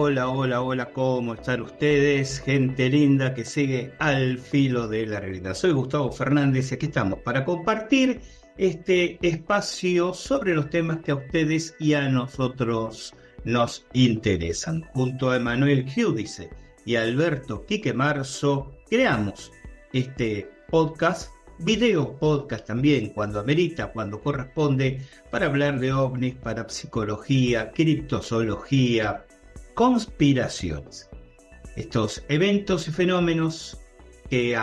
Hola, hola, hola, ¿cómo están ustedes? Gente linda que sigue al filo de la realidad. Soy Gustavo Fernández y aquí estamos para compartir este espacio sobre los temas que a ustedes y a nosotros nos interesan. Junto a Emanuel Giudice y a Alberto Quique Marzo, creamos este podcast, video podcast también, cuando amerita, cuando corresponde, para hablar de ovnis, para psicología, criptozoología, conspiraciones. Estos eventos y fenómenos que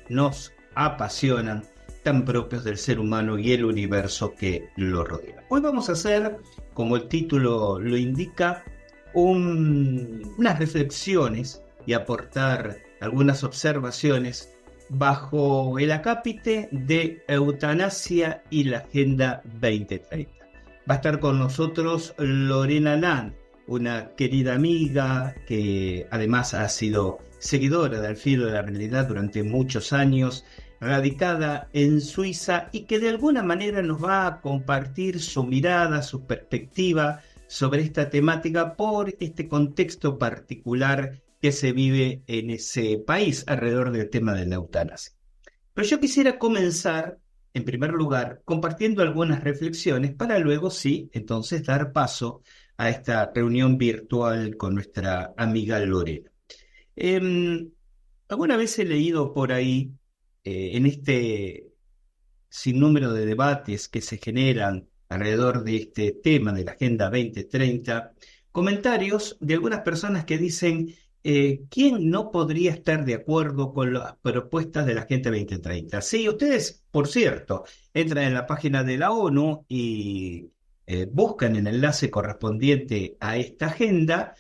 nos apasionan, tan propios del ser humano y el universo que lo rodea. Hoy vamos a hacer, como el título lo indica, unas reflexiones y aportar algunas observaciones bajo el acápite de eutanasia y la Agenda 2030. Va a estar con nosotros Lorena Land, una querida amiga que además ha sido seguidora del filo de la realidad durante muchos años, radicada en Suiza y que de alguna manera nos va a compartir su mirada, su perspectiva sobre esta temática por este contexto particular que se vive en ese país alrededor del tema de la eutanasia. Pero yo quisiera comenzar, en primer lugar, compartiendo algunas reflexiones para luego, sí, entonces dar paso a esta reunión virtual con nuestra amiga Lorena. Alguna vez he leído por ahí, en este sinnúmero de debates que se generan alrededor de este tema de la Agenda 2030, comentarios de algunas personas que dicen, ¿quién no podría estar de acuerdo con las propuestas de la Agenda 2030? Sí, ustedes, por cierto, entran en la página de la ONU y buscan el enlace correspondiente a esta agenda,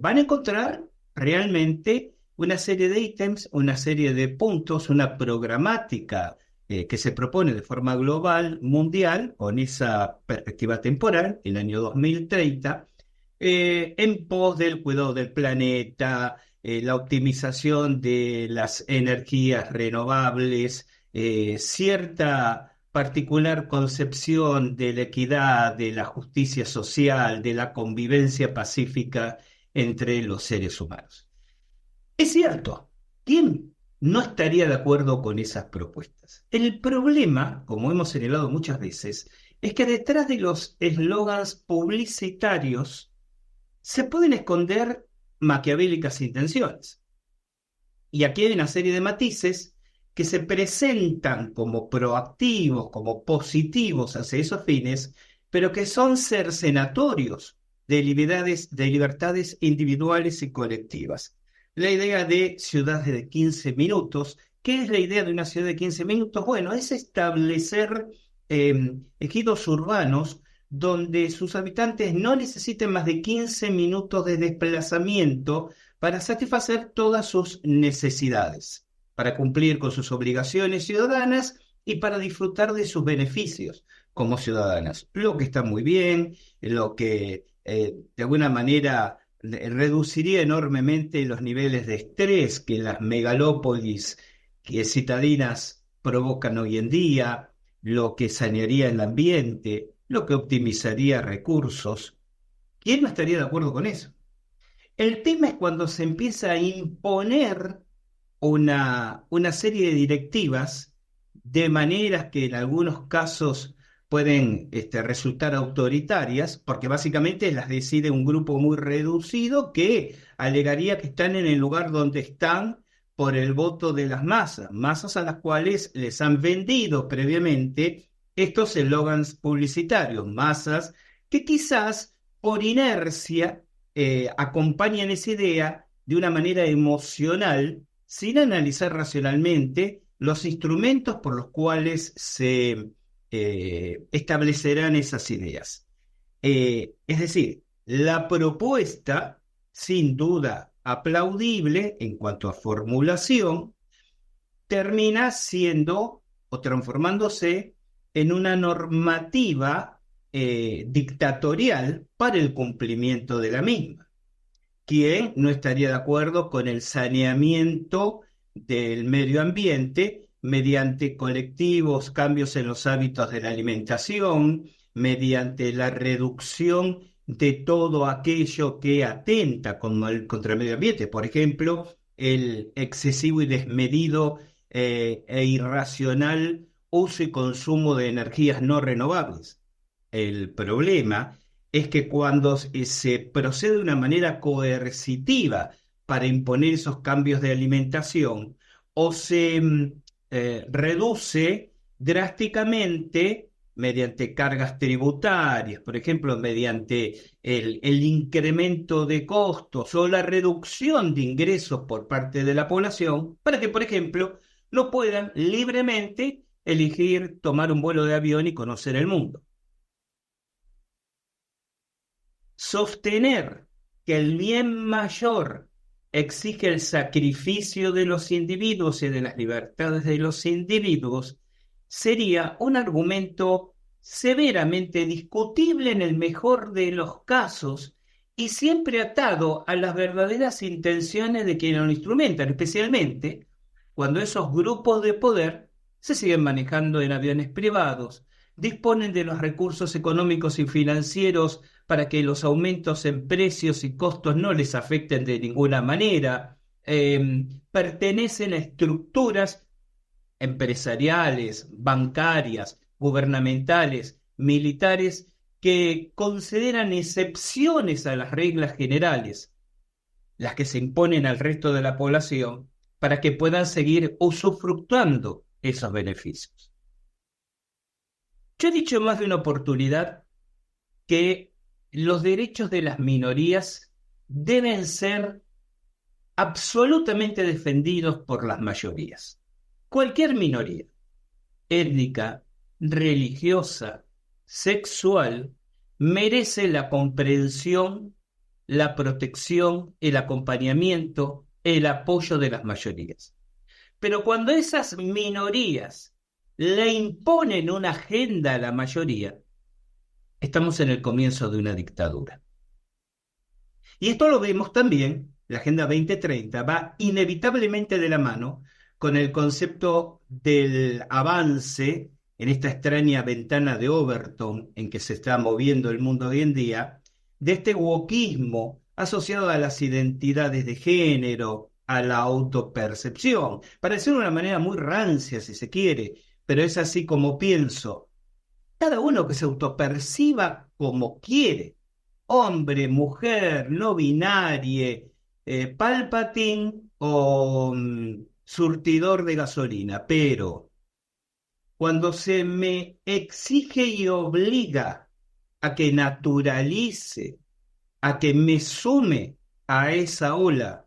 van a encontrar realmente una serie de ítems, una serie de puntos, una programática que se propone de forma global, mundial, con esa perspectiva temporal, el año 2030, en pos del cuidado del planeta, la optimización de las energías renovables, cierta particular concepción de la equidad, de la justicia social, de la convivencia pacífica entre los seres humanos. Es cierto, ¿quién no estaría de acuerdo con esas propuestas? El problema, como hemos señalado muchas veces, es que detrás de los eslogans publicitarios se pueden esconder maquiavélicas intenciones. Y aquí hay una serie de matices que se presentan como proactivos, como positivos hacia esos fines, pero que son cercenatorios de libertades individuales y colectivas. La idea de ciudades de 15 minutos. ¿Qué es la idea de una ciudad de 15 minutos? Bueno, es establecer ejidos urbanos donde sus habitantes no necesiten más de 15 minutos de desplazamiento para satisfacer todas sus necesidades, para cumplir con sus obligaciones ciudadanas y para disfrutar de sus beneficios como ciudadanas. Lo que está muy bien, lo que de alguna manera reduciría enormemente los niveles de estrés que las megalópolis citadinas provocan hoy en día, lo que sanearía el ambiente, lo que optimizaría recursos. ¿Quién no estaría de acuerdo con eso? El tema es cuando se empieza a imponer una serie de directivas de maneras que en algunos casos pueden resultar autoritarias, porque básicamente las decide un grupo muy reducido que alegaría que están en el lugar donde están por el voto de las masas, masas a las cuales les han vendido previamente estos eslogans publicitarios, masas que quizás por inercia acompañan esa idea de una manera emocional, sin analizar racionalmente los instrumentos por los cuales se establecerán esas ideas. Es decir, la propuesta, sin duda aplaudible en cuanto a formulación, termina siendo o transformándose en una normativa dictatorial para el cumplimiento de la misma. ¿Quién no estaría de acuerdo con el saneamiento del medio ambiente mediante colectivos cambios en los hábitos de la alimentación, mediante la reducción de todo aquello que atenta contra el medio ambiente. Por ejemplo, el excesivo y desmedido e irracional uso y consumo de energías no renovables. El problema es que cuando se procede de una manera coercitiva para imponer esos cambios de alimentación, o se reduce drásticamente mediante cargas tributarias, por ejemplo, mediante el incremento de costos o la reducción de ingresos por parte de la población, para que, por ejemplo, no puedan libremente elegir tomar un vuelo de avión y conocer el mundo. Sostener que el bien mayor exige el sacrificio de los individuos y de las libertades de los individuos sería un argumento severamente discutible en el mejor de los casos y siempre atado a las verdaderas intenciones de quienes lo instrumentan, especialmente cuando esos grupos de poder se siguen manejando en aviones privados, disponen de los recursos económicos y financieros para que los aumentos en precios y costos no les afecten de ninguna manera, pertenecen a estructuras empresariales, bancarias, gubernamentales, militares, que consideran excepciones a las reglas generales, las que se imponen al resto de la población, para que puedan seguir usufructuando esos beneficios. Yo he dicho en más de una oportunidad que los derechos de las minorías deben ser absolutamente defendidos por las mayorías. Cualquier minoría, étnica, religiosa, sexual, merece la comprensión, la protección, el acompañamiento, el apoyo de las mayorías. Pero cuando esas minorías le imponen una agenda a la mayoría, estamos en el comienzo de una dictadura. Y esto lo vemos también, la Agenda 2030 va inevitablemente de la mano con el concepto del avance en esta extraña ventana de Overton en que se está moviendo el mundo hoy en día, de este wokismo asociado a las identidades de género, a la autopercepción. Parece de una manera muy rancia, si se quiere, pero es así como pienso. Cada uno que se autoperciba como quiere, hombre, mujer, no binarie, Palpatine o surtidor de gasolina, pero cuando se me exige y obliga a que naturalice, a que me sume a esa ola,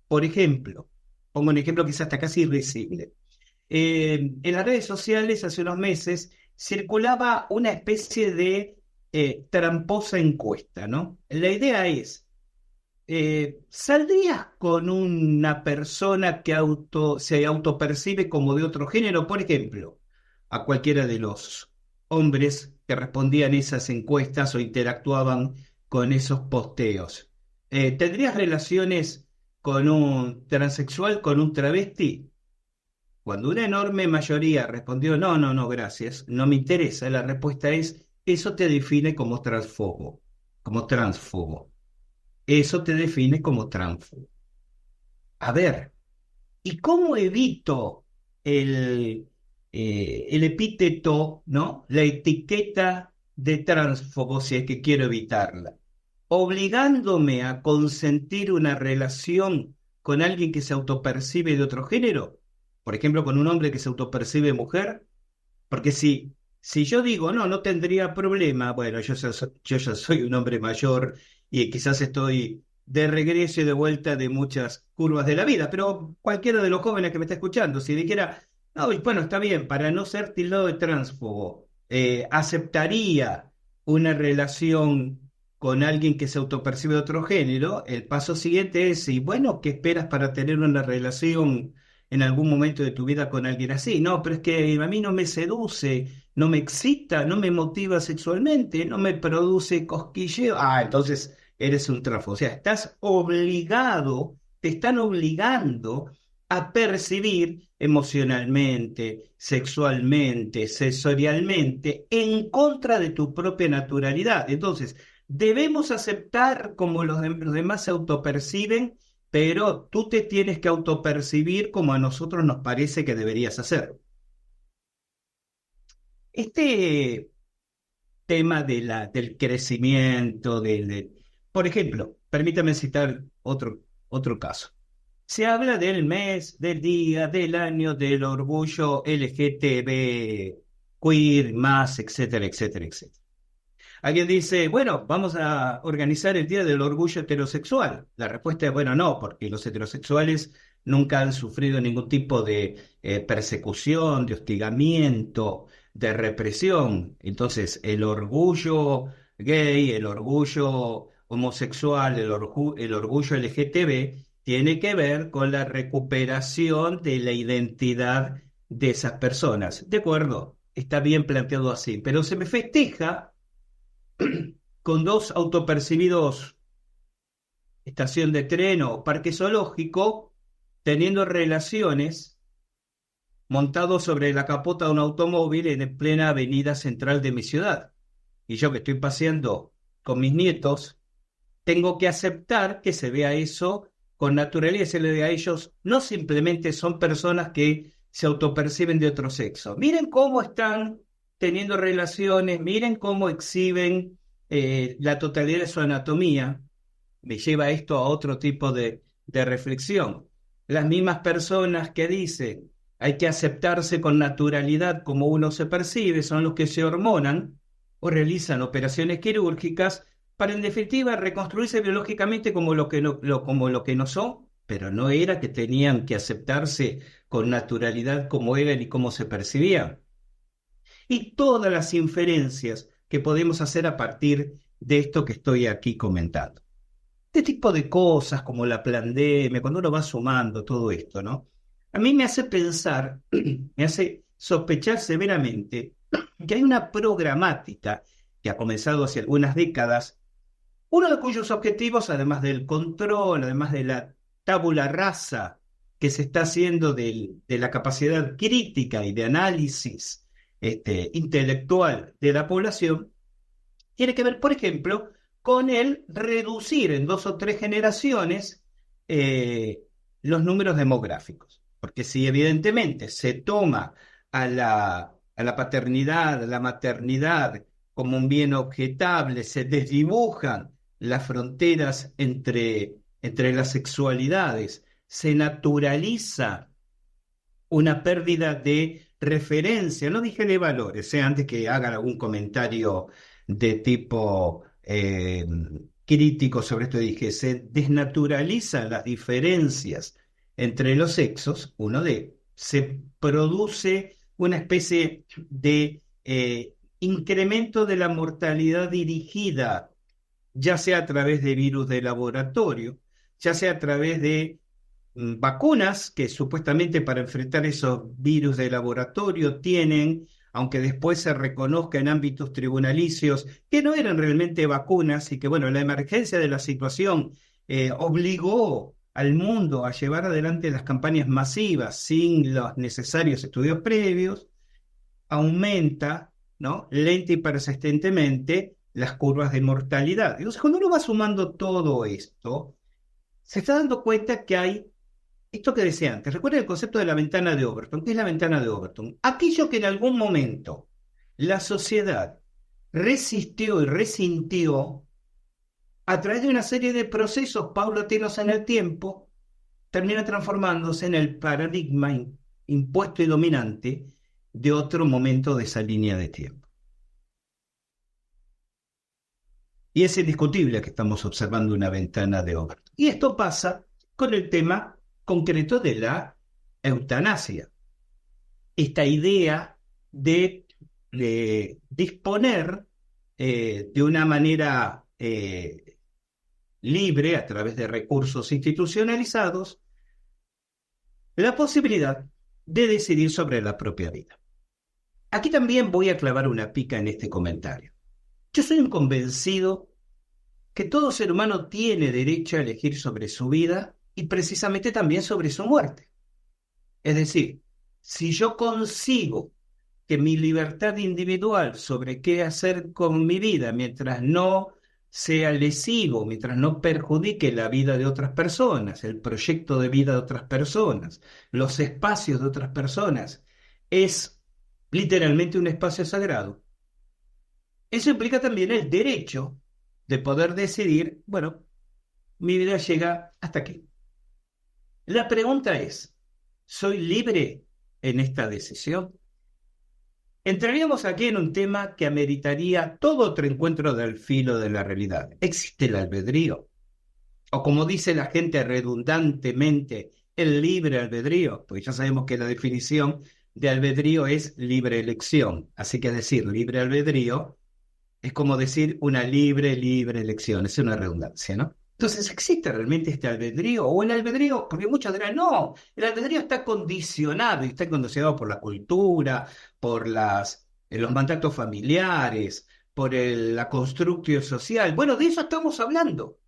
por ejemplo, pongo un ejemplo que es hasta casi irrisible. En las redes sociales hace unos meses circulaba una especie de tramposa encuesta, ¿no? La idea es, ¿saldrías con una persona que se autopercibe como de otro género? Por ejemplo, a cualquiera de los hombres que respondían esas encuestas o interactuaban con esos posteos. ¿Tendrías relaciones con un transexual, con un travesti? Cuando una enorme mayoría respondió, no, no, no, gracias, no me interesa, la respuesta es, eso te define como transfobo, como transfobo. Eso te define como transfobo. A ver, ¿y cómo evito el epíteto, ¿no? La etiqueta de transfobo si es que quiero evitarla? Obligándome a consentir una relación con alguien que se autopercibe de otro género, por ejemplo, con un hombre que se autopercibe mujer, porque si yo digo, no, no tendría problema, bueno, yo ya soy un hombre mayor y quizás estoy de regreso y de vuelta de muchas curvas de la vida, pero cualquiera de los jóvenes que me está escuchando, si dijera, no, bueno, está bien, para no ser tildado de transfobo, aceptaría una relación con alguien que se autopercibe de otro género, el paso siguiente es, y bueno, ¿qué esperas para tener una relación en algún momento de tu vida con alguien así? No, pero es que a mí no me seduce, no me excita, no me motiva sexualmente, no me produce cosquilleo. Ah, entonces eres un trafo. O sea, estás obligado, te están obligando a percibir emocionalmente, sexualmente, sensorialmente, en contra de tu propia naturalidad. Entonces, debemos aceptar como los demás se autoperciben, pero tú te tienes que autopercibir como a nosotros nos parece que deberías hacer. Este tema del crecimiento, por ejemplo, permítame citar otro caso. Se habla del mes, del día, del año, del orgullo LGTB, queer, más, etcétera, etcétera, etcétera. Alguien dice, bueno, vamos a organizar el Día del Orgullo Heterosexual. La respuesta es, bueno, no, porque los heterosexuales nunca han sufrido ningún tipo de persecución, de hostigamiento, de represión. Entonces, el orgullo gay, el orgullo homosexual, el orgullo LGTB, tiene que ver con la recuperación de la identidad de esas personas. De acuerdo, está bien planteado así, pero se me festeja con dos autopercibidos estación de tren o parque zoológico teniendo relaciones montados sobre la capota de un automóvil en plena avenida central de mi ciudad. Y yo que estoy paseando con mis nietos, tengo que aceptar que se vea eso con naturalidad y se le diga a ellos, no simplemente son personas que se autoperciben de otro sexo. Miren cómo están teniendo relaciones, miren cómo exhiben la totalidad de su anatomía. Me lleva esto a otro tipo de reflexión. Las mismas personas que dicen hay que aceptarse con naturalidad como uno se percibe son los que se hormonan o realizan operaciones quirúrgicas para en definitiva reconstruirse biológicamente como como lo que no son, pero no era que tenían que aceptarse con naturalidad como eran y cómo se percibían. Y todas las inferencias que podemos hacer a partir de esto que estoy aquí comentando. Este tipo de cosas como la pandemia, cuando uno va sumando todo esto, ¿no? A mí me hace pensar, me hace sospechar severamente que hay una programática que ha comenzado hace algunas décadas, uno de cuyos objetivos, además del control, además de la tabula rasa que se está haciendo de la capacidad crítica y de análisis intelectual de la población, tiene que ver, por ejemplo, con el reducir en 2 o 3 generaciones eh, los números demográficos. Porque si evidentemente se toma a la paternidad, a la maternidad como un bien objetable, se desdibujan las fronteras entre las sexualidades, se naturaliza una pérdida de referencia, no dije de valores, antes que hagan algún comentario de tipo crítico sobre esto, dije, se desnaturalizan las diferencias entre los sexos, se produce una especie de incremento de la mortalidad dirigida, ya sea a través de virus de laboratorio, ya sea a través de vacunas que supuestamente para enfrentar esos virus de laboratorio tienen, aunque después se reconozca en ámbitos tribunalicios que no eran realmente vacunas y que, bueno, la emergencia de la situación obligó al mundo a llevar adelante las campañas masivas sin los necesarios estudios previos, aumenta, ¿no?, lenta y persistentemente las curvas de mortalidad. Entonces, cuando uno va sumando todo esto, se está dando cuenta que hay esto que decía antes. Recuerden el concepto de la ventana de Overton. ¿Qué es la ventana de Overton? Aquello que en algún momento la sociedad resistió y resintió a través de una serie de procesos paulatinos en el tiempo, termina transformándose en el paradigma impuesto y dominante de otro momento de esa línea de tiempo. Y es indiscutible que estamos observando una ventana de Overton. Y esto pasa con el tema concreto de la eutanasia. Esta idea de disponer de una manera libre, a través de recursos institucionalizados, la posibilidad de decidir sobre la propia vida. Aquí también voy a clavar una pica en este comentario. Yo soy un convencido que todo ser humano tiene derecho a elegir sobre su vida y precisamente también sobre su muerte. Es decir, si yo consigo que mi libertad individual sobre qué hacer con mi vida, mientras no sea lesivo, mientras no perjudique la vida de otras personas, el proyecto de vida de otras personas, los espacios de otras personas, es literalmente un espacio sagrado. Eso implica también el derecho de poder decidir, bueno, mi vida llega hasta aquí. La pregunta es, ¿soy libre en esta decisión? Entraríamos aquí en un tema que ameritaría todo otro encuentro del filo de la realidad. ¿Existe el albedrío? O como dice la gente redundantemente, el libre albedrío, porque ya sabemos que la definición de albedrío es libre elección. Así que decir libre albedrío es como decir una libre elección, es una redundancia, ¿no? Entonces, ¿existe realmente este albedrío? O el albedrío, porque muchos dirán, no, el albedrío está condicionado y está condicionado por la cultura, por los mandatos familiares, por la construcción social. Bueno, de eso estamos hablando.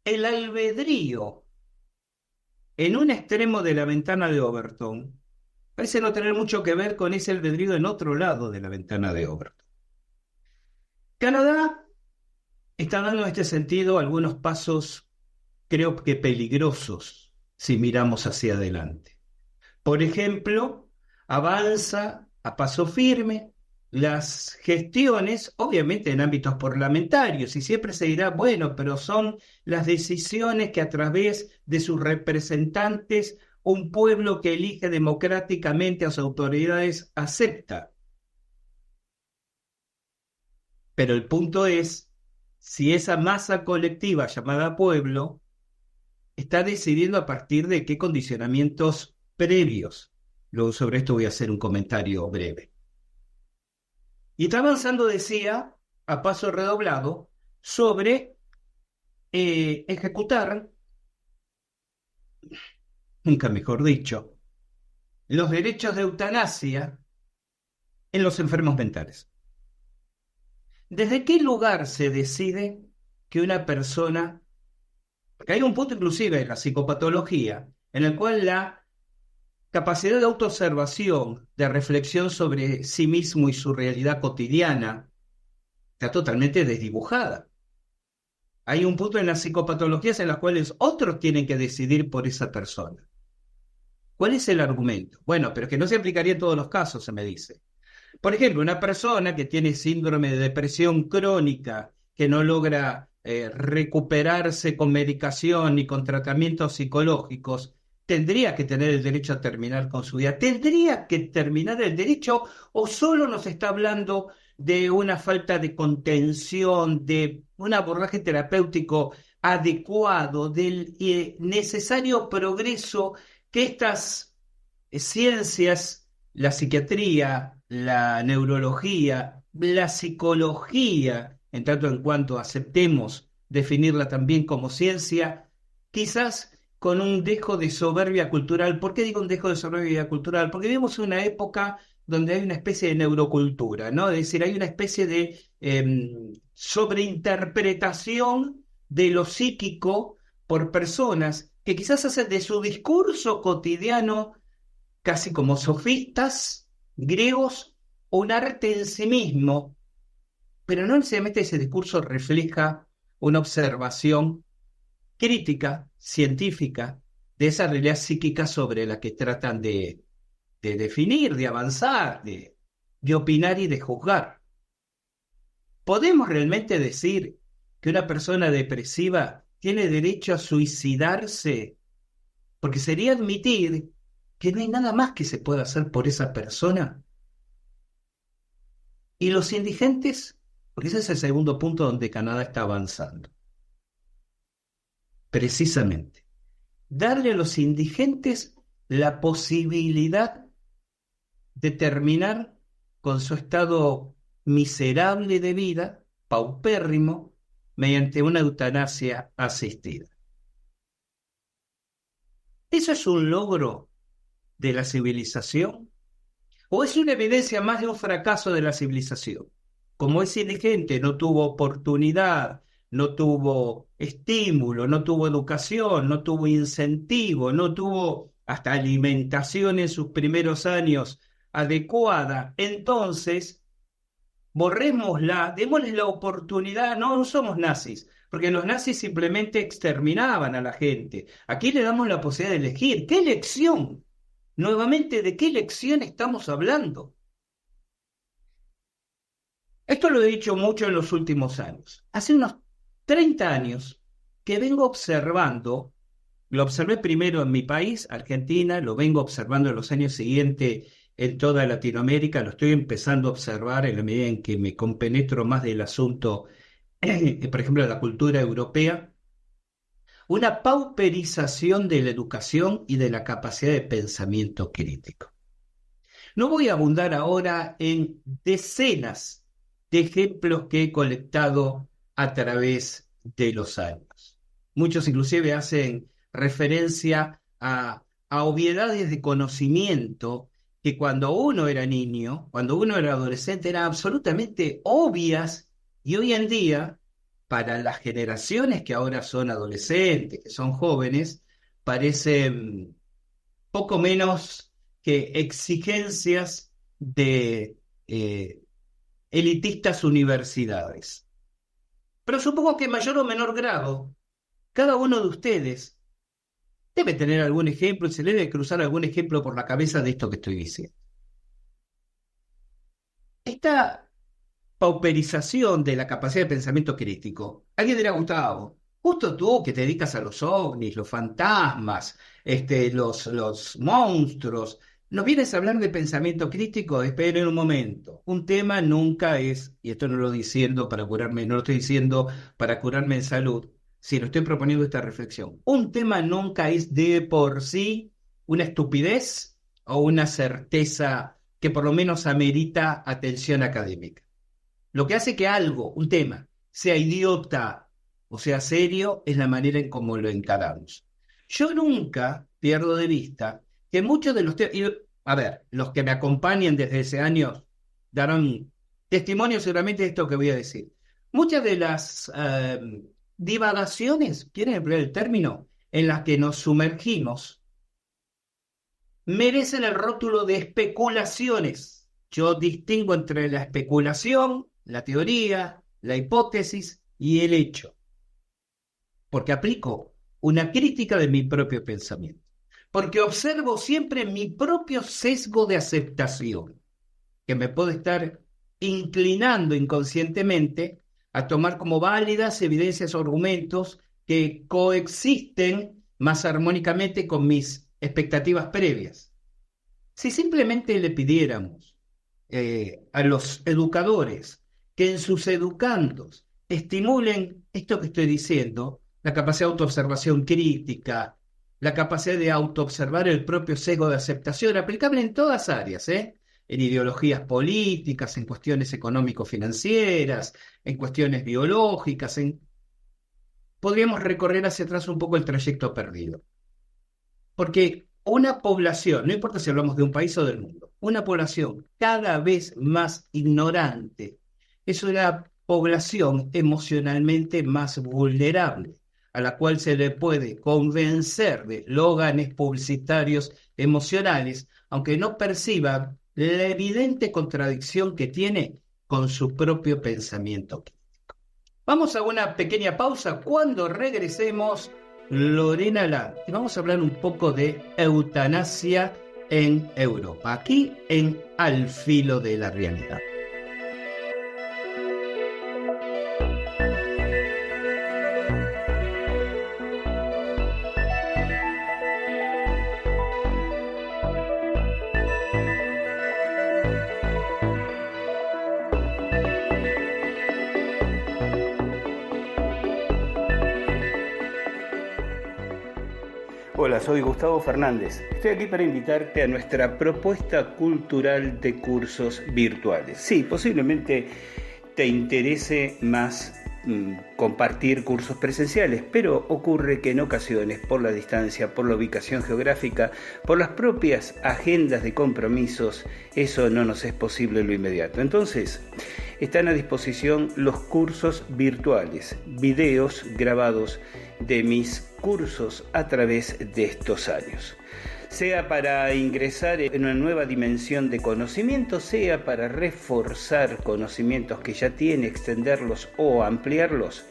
El albedrío en un extremo de la ventana de Overton parece no tener mucho que ver con ese albedrío en otro lado de la ventana de Overton. Canadá está dando en este sentido algunos pasos, creo que peligrosos, si miramos hacia adelante. Por ejemplo, avanza a paso firme las gestiones, obviamente en ámbitos parlamentarios, y siempre se dirá, bueno, pero son las decisiones que a través de sus representantes un pueblo que elige democráticamente a sus autoridades acepta. Pero el punto es si esa masa colectiva llamada pueblo está decidiendo a partir de qué condicionamientos previos. Luego sobre esto voy a hacer un comentario breve. Y está avanzando, decía, a paso redoblado, sobre ejecutar, nunca mejor dicho, los derechos de eutanasia en los enfermos mentales. ¿Desde qué lugar se decide que una persona, porque hay un punto inclusive en la psicopatología, en el cual la capacidad de autoobservación, de reflexión sobre sí mismo y su realidad cotidiana, está totalmente desdibujada? Hay un punto en las psicopatologías en las cuales otros tienen que decidir por esa persona. ¿Cuál es el argumento? Bueno, pero que no se aplicaría en todos los casos, se me dice. Por ejemplo, una persona que tiene síndrome de depresión crónica, que no logra recuperarse con medicación ni con tratamientos psicológicos, tendría que tener el derecho a terminar con su vida. ¿Tendría que terminar el derecho o solo nos está hablando de una falta de contención, de un abordaje terapéutico adecuado, del necesario progreso que estas ciencias, la psiquiatría, la neurología, la psicología, en tanto en cuanto aceptemos definirla también como ciencia, quizás con un dejo de soberbia cultural? ¿Por qué digo un dejo de soberbia cultural? Porque vivimos una época donde hay una especie de neurocultura, ¿no? Es decir, hay una especie de sobreinterpretación de lo psíquico por personas que quizás hacen de su discurso cotidiano, casi como sofistas griegos, un arte en sí mismo, pero no necesariamente ese discurso refleja una observación crítica, científica, de esa realidad psíquica sobre la que tratan de definir, de avanzar, de opinar y de juzgar. ¿Podemos realmente decir que una persona depresiva tiene derecho a suicidarse? Porque sería admitir que no hay nada más que se pueda hacer por esa persona. Y los indigentes, porque ese es el segundo punto donde Canadá está avanzando. Precisamente, darle a los indigentes la posibilidad de terminar con su estado miserable de vida, paupérrimo, mediante una eutanasia asistida. ¿Eso es un logro de la civilización? ¿O es una evidencia más de un fracaso de la civilización? Como ese indigente no tuvo oportunidad, no tuvo estímulo, no tuvo educación, no tuvo incentivo, no tuvo hasta alimentación en sus primeros años adecuada, entonces, borrémosla, démosles la oportunidad, no somos nazis, porque los nazis simplemente exterminaban a la gente. Aquí le damos la posibilidad de elegir. ¿Qué elección? Nuevamente, ¿de qué elección estamos hablando? Esto lo he dicho mucho en los últimos años. Hace unos 30 años que vengo observando, lo observé primero en mi país, Argentina, lo vengo observando en los años siguientes en toda Latinoamérica, lo estoy empezando a observar en la medida en que me compenetro más del asunto, por ejemplo, de la cultura europea, una pauperización de la educación y de la capacidad de pensamiento crítico. No voy a abundar ahora en decenas de ejemplos que he colectado a través de los años. Muchos inclusive hacen referencia a obviedades de conocimiento que cuando uno era niño, cuando uno era adolescente, eran absolutamente obvias y hoy en día, para las generaciones que ahora son adolescentes, que son jóvenes, parecen poco menos que exigencias de elitistas universidades. Pero supongo que en mayor o menor grado, cada uno de ustedes debe tener algún ejemplo y se le debe cruzar algún ejemplo por la cabeza de esto que estoy diciendo. Esta pauperización de la capacidad de pensamiento crítico. Alguien dirá, Gustavo, justo tú que te dedicas a los ovnis, los fantasmas, los monstruos, ¿nos vienes a hablar de pensamiento crítico? Esperen un momento. Un tema nunca es, y esto no lo diciendo para curarme, no lo estoy diciendo para curarme en salud, sino estoy proponiendo esta reflexión. Un tema nunca es de por sí una estupidez o una certeza que por lo menos amerita atención académica. Lo que hace que algo, un tema, sea idiota o sea serio es la manera en cómo lo encaramos. Yo nunca pierdo de vista que muchos de los temas, a ver, los que me acompañan desde ese año darán testimonio seguramente de esto que voy a decir. Muchas de las divagaciones, ¿quieren emplear el término?, en las que nos sumergimos, merecen el rótulo de especulaciones. Yo distingo entre la especulación, la teoría, la hipótesis y el hecho, porque aplico una crítica de mi propio pensamiento, porque observo siempre mi propio sesgo de aceptación, que me puede estar inclinando inconscientemente a tomar como válidas evidencias o argumentos que coexisten más armónicamente con mis expectativas previas. Si simplemente le pidiéramos a los educadores que en sus educandos estimulen esto que estoy diciendo, la capacidad de autoobservación crítica, la capacidad de autoobservar el propio sesgo de aceptación, aplicable en todas áreas, en ideologías políticas, en cuestiones económico-financieras, en cuestiones biológicas, podríamos recorrer hacia atrás un poco el trayecto perdido. Porque una población, no importa si hablamos de un país o del mundo, una población cada vez más ignorante es una población emocionalmente más vulnerable, a la cual se le puede convencer de lóganes publicitarios emocionales, aunque no perciba la evidente contradicción que tiene con su propio pensamiento crítico. Vamos a una pequeña pausa. Cuando regresemos, Lorena Land, y vamos a hablar un poco de eutanasia en Europa, aquí en Al Filo de la Realidad. Hola, soy Gustavo Fernández. Estoy aquí para invitarte a nuestra propuesta cultural de cursos virtuales. Sí, posiblemente te interese más compartir cursos presenciales, pero ocurre que en ocasiones, por la distancia, por la ubicación geográfica, por las propias agendas de compromisos, eso no nos es posible en lo inmediato. Entonces, están a disposición los cursos virtuales, videos grabados de mis cursos a través de estos años. sea para ingresar en una nueva dimensión de conocimiento, sea para reforzar conocimientos que ya tiene, extenderlos o ampliarlos.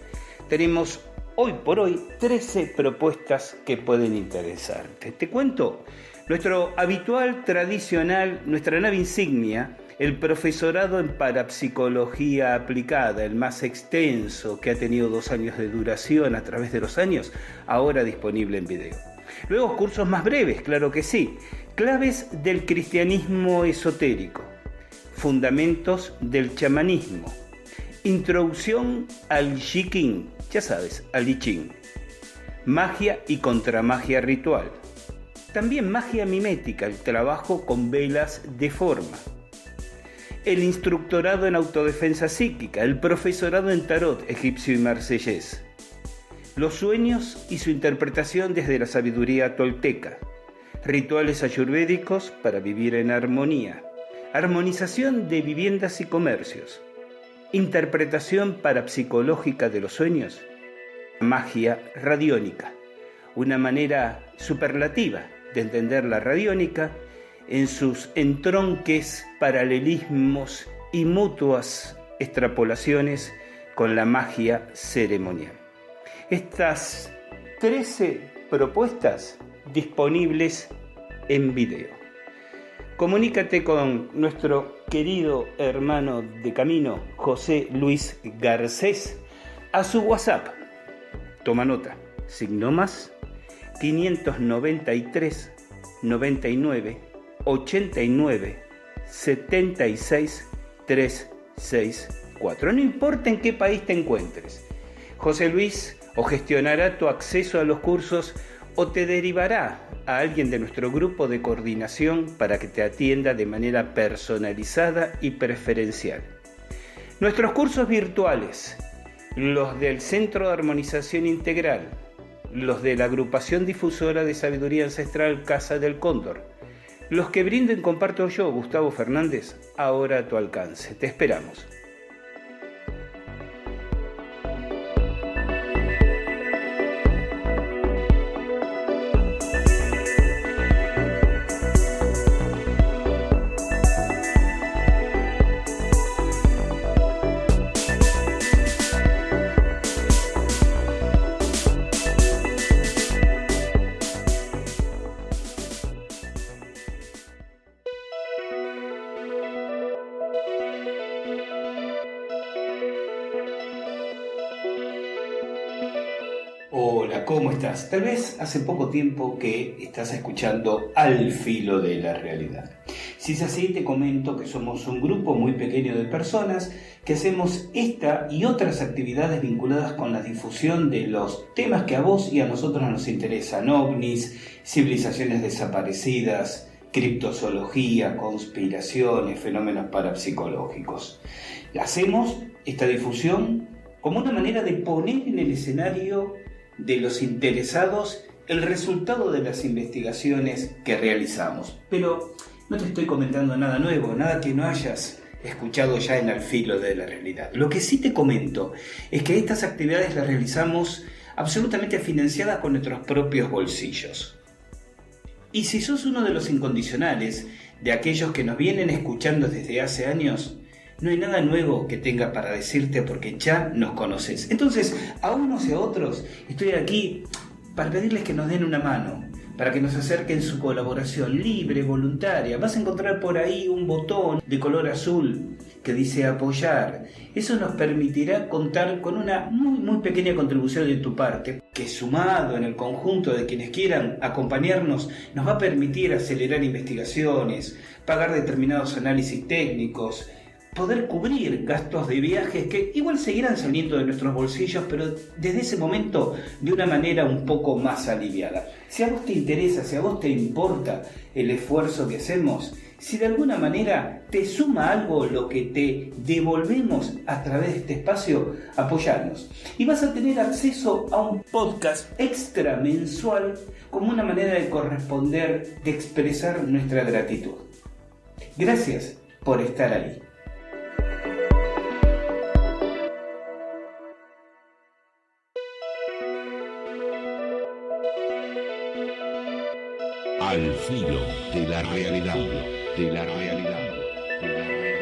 Tenemos hoy por hoy 13 propuestas que pueden interesarte. Te cuento, nuestro habitual, tradicional, nuestra nave insignia, el profesorado en parapsicología aplicada, el más extenso, que ha tenido 2 años de duración a través de los años, ahora disponible en video. Luego cursos más breves, claro que sí. Claves del cristianismo esotérico. Fundamentos del chamanismo. Introducción al Jiqing, ya sabes, al I Ching. Magia y contramagia ritual. También magia mimética, el trabajo con velas de forma. El instructorado en autodefensa psíquica, el profesorado en tarot egipcio y marsellés. Los sueños y su interpretación desde la sabiduría tolteca. Rituales ayurvédicos para vivir en armonía. Armonización de viviendas y comercios. Interpretación parapsicológica de los sueños. Magia radiónica. Una manera superlativa de entender la radiónica en sus entronques, paralelismos y mutuas extrapolaciones con la magia ceremonial. Estas 13 propuestas disponibles en video. Comunícate con nuestro querido hermano de camino, José Luis Garcés, a su WhatsApp. Toma nota, signo más 593 99 89 76 364. No importa en qué país te encuentres. José Luis o gestionará tu acceso a los cursos o te derivará a alguien de nuestro grupo de coordinación para que te atienda de manera personalizada y preferencial. Nuestros cursos virtuales, los del Centro de Armonización Integral, los de la Agrupación Difusora de Sabiduría Ancestral Casa del Cóndor, los que brinden comparto yo, Gustavo Fernández, ahora a tu alcance. Te esperamos. Hola, ¿cómo estás? Tal vez hace poco tiempo que estás escuchando Al Filo de la Realidad. Si es así, te comento que somos un grupo muy pequeño de personas que hacemos esta y otras actividades vinculadas con la difusión de los temas que a vos y a nosotros nos interesan: ovnis, civilizaciones desaparecidas, criptozoología, conspiraciones, fenómenos parapsicológicos. Hacemos esta difusión como una manera de poner en el escenario de los interesados el resultado de las investigaciones que realizamos. Pero no te estoy comentando nada nuevo, nada que no hayas escuchado ya en Al Filo de la Realidad. Lo que sí te comento es que estas actividades las realizamos absolutamente financiadas con nuestros propios bolsillos. Y si sos uno de los incondicionales, de aquellos que nos vienen escuchando desde hace años, no hay nada nuevo que tenga para decirte porque ya nos conoces. Entonces, a unos y a otros, estoy aquí para pedirles que nos den una mano, para que nos acerquen su colaboración libre, voluntaria. Vas a encontrar por ahí un botón de color azul que dice apoyar. Eso nos permitirá contar con una muy pequeña contribución de tu parte, que sumado en el conjunto de quienes quieran acompañarnos, nos va a permitir acelerar investigaciones, pagar determinados análisis técnicos, poder cubrir gastos de viajes que igual seguirán saliendo de nuestros bolsillos, pero desde ese momento de una manera un poco más aliviada. Si a vos te interesa, si a vos te importa el esfuerzo que hacemos, si de alguna manera te suma algo lo que te devolvemos a través de este espacio, apoyarnos. Y vas a tener acceso a un podcast extra mensual como una manera de corresponder, de expresar nuestra gratitud. Gracias por estar ahí. Al filo de la realidad, de la realidad, de la realidad.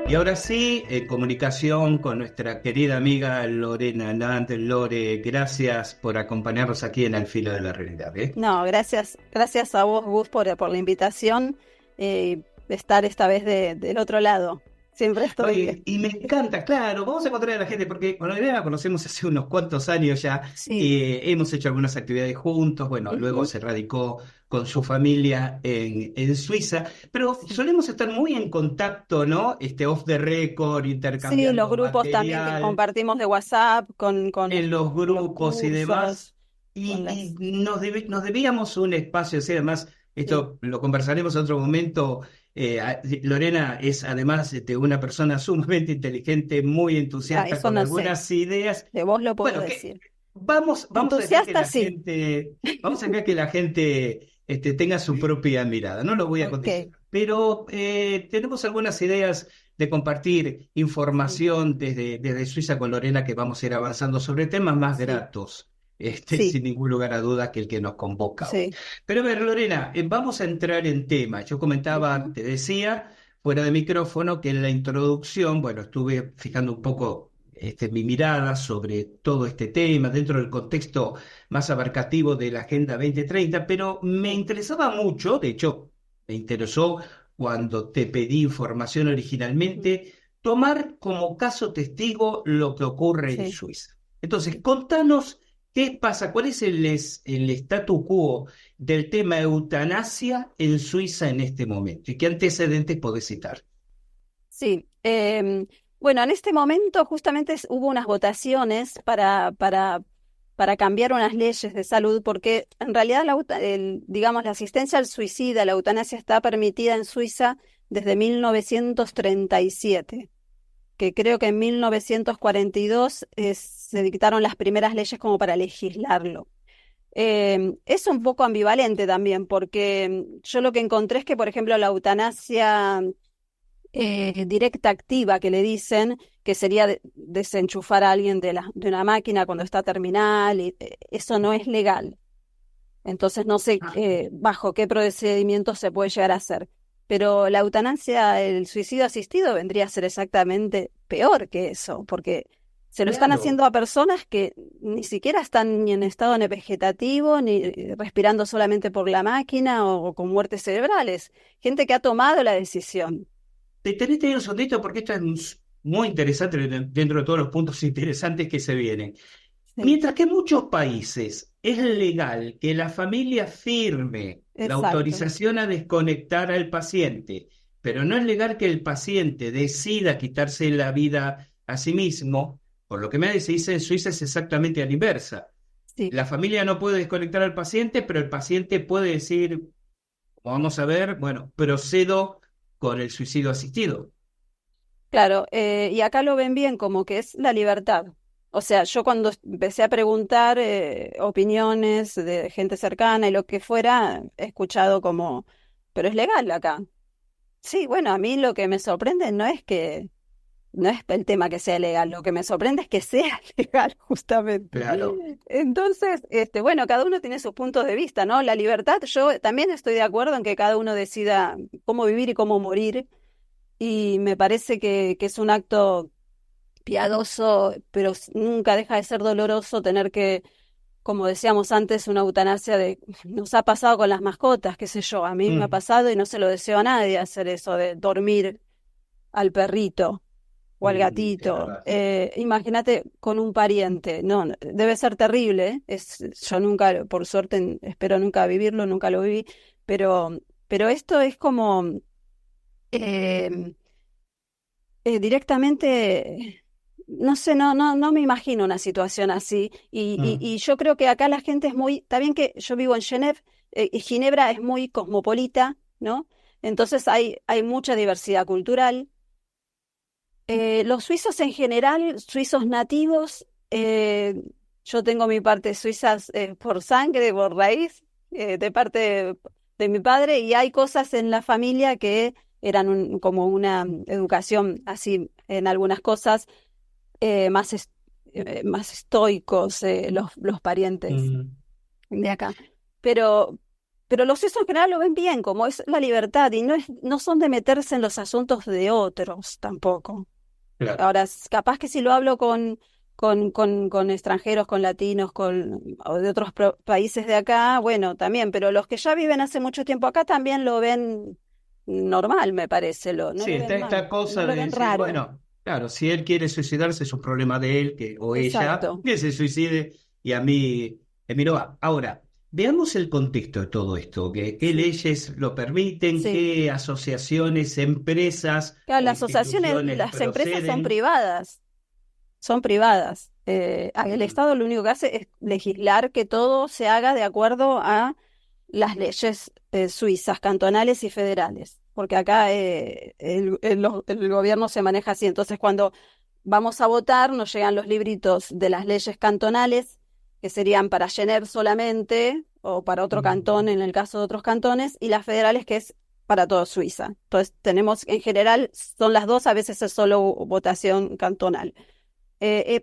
Y ahora sí, comunicación con nuestra querida amiga Lorena Land. Lore, gracias por acompañarnos aquí en Al Filo de la Realidad, ¿eh? No, gracias a vos, Gus, por la invitación, de estar esta vez del otro lado. Siempre estoy. Oye, y me encanta, claro, vamos a encontrar a la gente porque con Lorena la conocemos hace unos cuantos años ya, Sí. hemos hecho algunas actividades juntos, bueno, luego Ujú. se radicó con su familia en Suiza, pero Sí. solemos estar muy en contacto, ¿no? Off the record, Sí, los intercambiando grupos también que material compartimos de WhatsApp en los con los grupos y demás, cursos, con las. y nos debíamos un espacio, así, además, Sí. esto lo conversaremos en otro momento. Lorena es además una persona sumamente inteligente, muy Ah, entusiasta, eso con no sé. algunas ideas. De vos lo puedo Bueno, que decir. vamos a dejar que Entusiasta, la sí. gente, vamos a dejar que la gente tenga su propia mirada, no lo voy a Ok. condicionar, pero tenemos algunas ideas de compartir Sí, información desde Suiza con Lorena, que vamos a ir avanzando sobre temas más sí, gratos, sí, sin ningún lugar a duda que el que nos convoca hoy. sí. Pero a ver, Lorena, vamos a entrar en tema. Yo comentaba, Ujú. te decía, fuera de micrófono, que en la introducción, bueno, estuve fijando un poco mi mirada sobre todo este tema dentro del contexto más abarcativo de la Agenda 2030, pero me Sí, interesaba mucho, de hecho, me interesó cuando te pedí información ujú, originalmente, tomar como caso testigo lo que ocurre en sí, Suiza. Entonces, sí. contanos qué pasa, cuál es el statu quo del tema eutanasia en Suiza en este momento y qué antecedentes podés citar. Sí, bueno, en este momento justamente hubo unas votaciones para cambiar unas leyes de salud, porque en realidad digamos, la asistencia al suicida, la eutanasia está permitida en Suiza desde 1937, que creo que en 1942 se dictaron las primeras leyes como para legislarlo. Es un poco ambivalente también, porque yo lo que encontré es que, por ejemplo, la eutanasia directa activa que le dicen, que sería desenchufar a alguien de una máquina cuando está terminal, y eso no es legal. Entonces no sé Ah, bajo qué procedimiento se puede llegar a hacer. Pero la eutanasia, el suicidio asistido, vendría a ser exactamente peor que eso, porque se lo están claro. haciendo a personas que ni siquiera están ni en estado vegetativo, ni respirando solamente por la máquina o con muertes cerebrales. Gente que ha tomado la decisión. Te tenés que tener un sondito porque esto es muy interesante dentro de todos los puntos interesantes que se vienen. Sí, Mientras que en muchos países es legal que la familia firme la exacto. autorización a desconectar al paciente, pero no es legal que el paciente decida quitarse la vida a sí mismo, por lo que me dice en Suiza es exactamente a la inversa. Sí, La familia no puede desconectar al paciente, pero el paciente puede decir, vamos a ver, bueno, procedo con el suicidio asistido. claro. Y acá lo ven bien como que es la libertad. O sea, yo cuando empecé a preguntar opiniones de gente cercana y lo que fuera, he escuchado como, pero es legal acá. Sí, bueno, a mí lo que me sorprende no es el tema que sea legal, lo que me sorprende es que sea legal, justamente. Claro. Entonces, bueno, cada uno tiene sus puntos de vista, ¿no? La libertad, yo también estoy de acuerdo en que cada uno decida cómo vivir y cómo morir, y me parece que es un acto piadoso, pero nunca deja de ser doloroso tener que, como decíamos antes, una eutanasia nos ha pasado con las mascotas, qué sé yo, a mí me ha Mm, pasado y no se lo deseo a nadie hacer eso de dormir al perrito o al es gatito. verdad. Imagínate con un pariente. No, debe ser terrible. Yo nunca, por suerte, espero nunca vivirlo, nunca lo viví, pero esto es como eh, directamente, no sé, no me imagino una situación así. Mm, Y yo creo que acá la gente es muy, está bien que yo vivo en Genève, y Ginebra es muy cosmopolita, ¿no? Entonces hay mucha diversidad cultural. Los suizos en general, suizos nativos, yo tengo mi parte suiza por sangre, por raíz, de parte de mi padre, y hay cosas en la familia que eran como una educación así en algunas cosas, más, más estoicos los parientes Mm, de acá. Pero, pero los suizos en general lo ven bien, como es la libertad, y no son de meterse en los asuntos de otros tampoco. claro. Ahora, capaz que si lo hablo con extranjeros, con latinos, o de otros países de acá, bueno, también, pero los que ya viven hace mucho tiempo acá también lo ven normal, me parece, no Sí, lo está ven esta mal, no cosa lo de ven decir, raro. bueno, claro, si él quiere suicidarse es un problema de él o ella, Exacto. que se suicide y a mí no va. Ahora, veamos el contexto de todo esto, qué Sí, leyes lo permiten, sí. qué asociaciones, empresas Claro, o las asociaciones, instituciones las empresas son proceden. privadas, son privadas. El Mm, Estado lo único que hace es legislar que todo se haga de acuerdo a las leyes suizas, cantonales y federales, porque acá el gobierno se maneja así. Entonces, cuando vamos a votar, nos llegan los libritos de las leyes cantonales, que serían para Genève solamente, o para otro cantón mm, en el caso de otros cantones, y las federales, que es para toda Suiza. Entonces, tenemos, en general, son las dos, a veces es solo votación cantonal.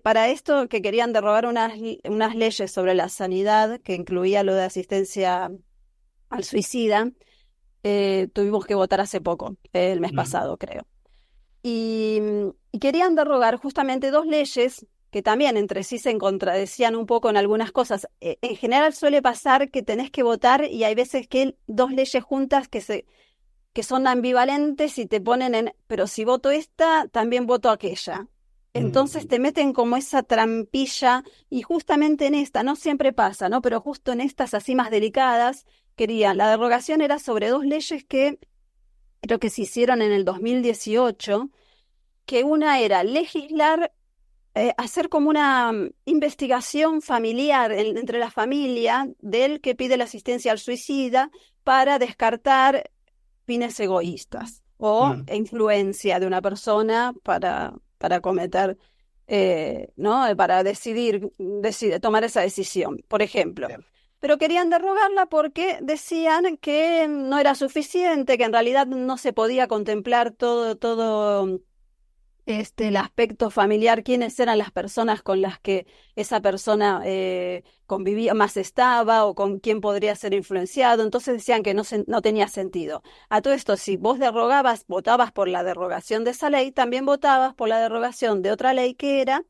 Para esto que querían derrogar unas leyes sobre la sanidad, que incluía lo de asistencia al suicida, tuvimos que votar hace poco, el mes mm. pasado, creo. Y querían derrogar justamente dos leyes que también entre sí se contradecían un poco en algunas cosas. En general suele pasar que tenés que votar y hay veces que dos leyes juntas que son ambivalentes y te ponen pero si voto esta, también voto aquella. Entonces Mm, te meten como esa trampilla y justamente en esta, no siempre pasa, ¿no? Pero justo en estas así más delicadas, querían, la derogación era sobre dos leyes que creo que se hicieron en el 2018, que una era legislar, hacer como una investigación familiar entre la familia del que pide la asistencia al suicida para descartar fines egoístas o mm. influencia de una persona para cometer, ¿no? Para tomar esa decisión, por ejemplo. Bien. Pero querían derrogarla porque decían que no era suficiente, que en realidad no se podía contemplar todo el aspecto familiar, quiénes eran las personas con las que esa persona convivía, más estaba o con quién podría ser influenciado. Entonces decían que no tenía sentido. A todo esto, si vos votabas por la derogación de esa ley, también votabas por la derogación de otra ley que era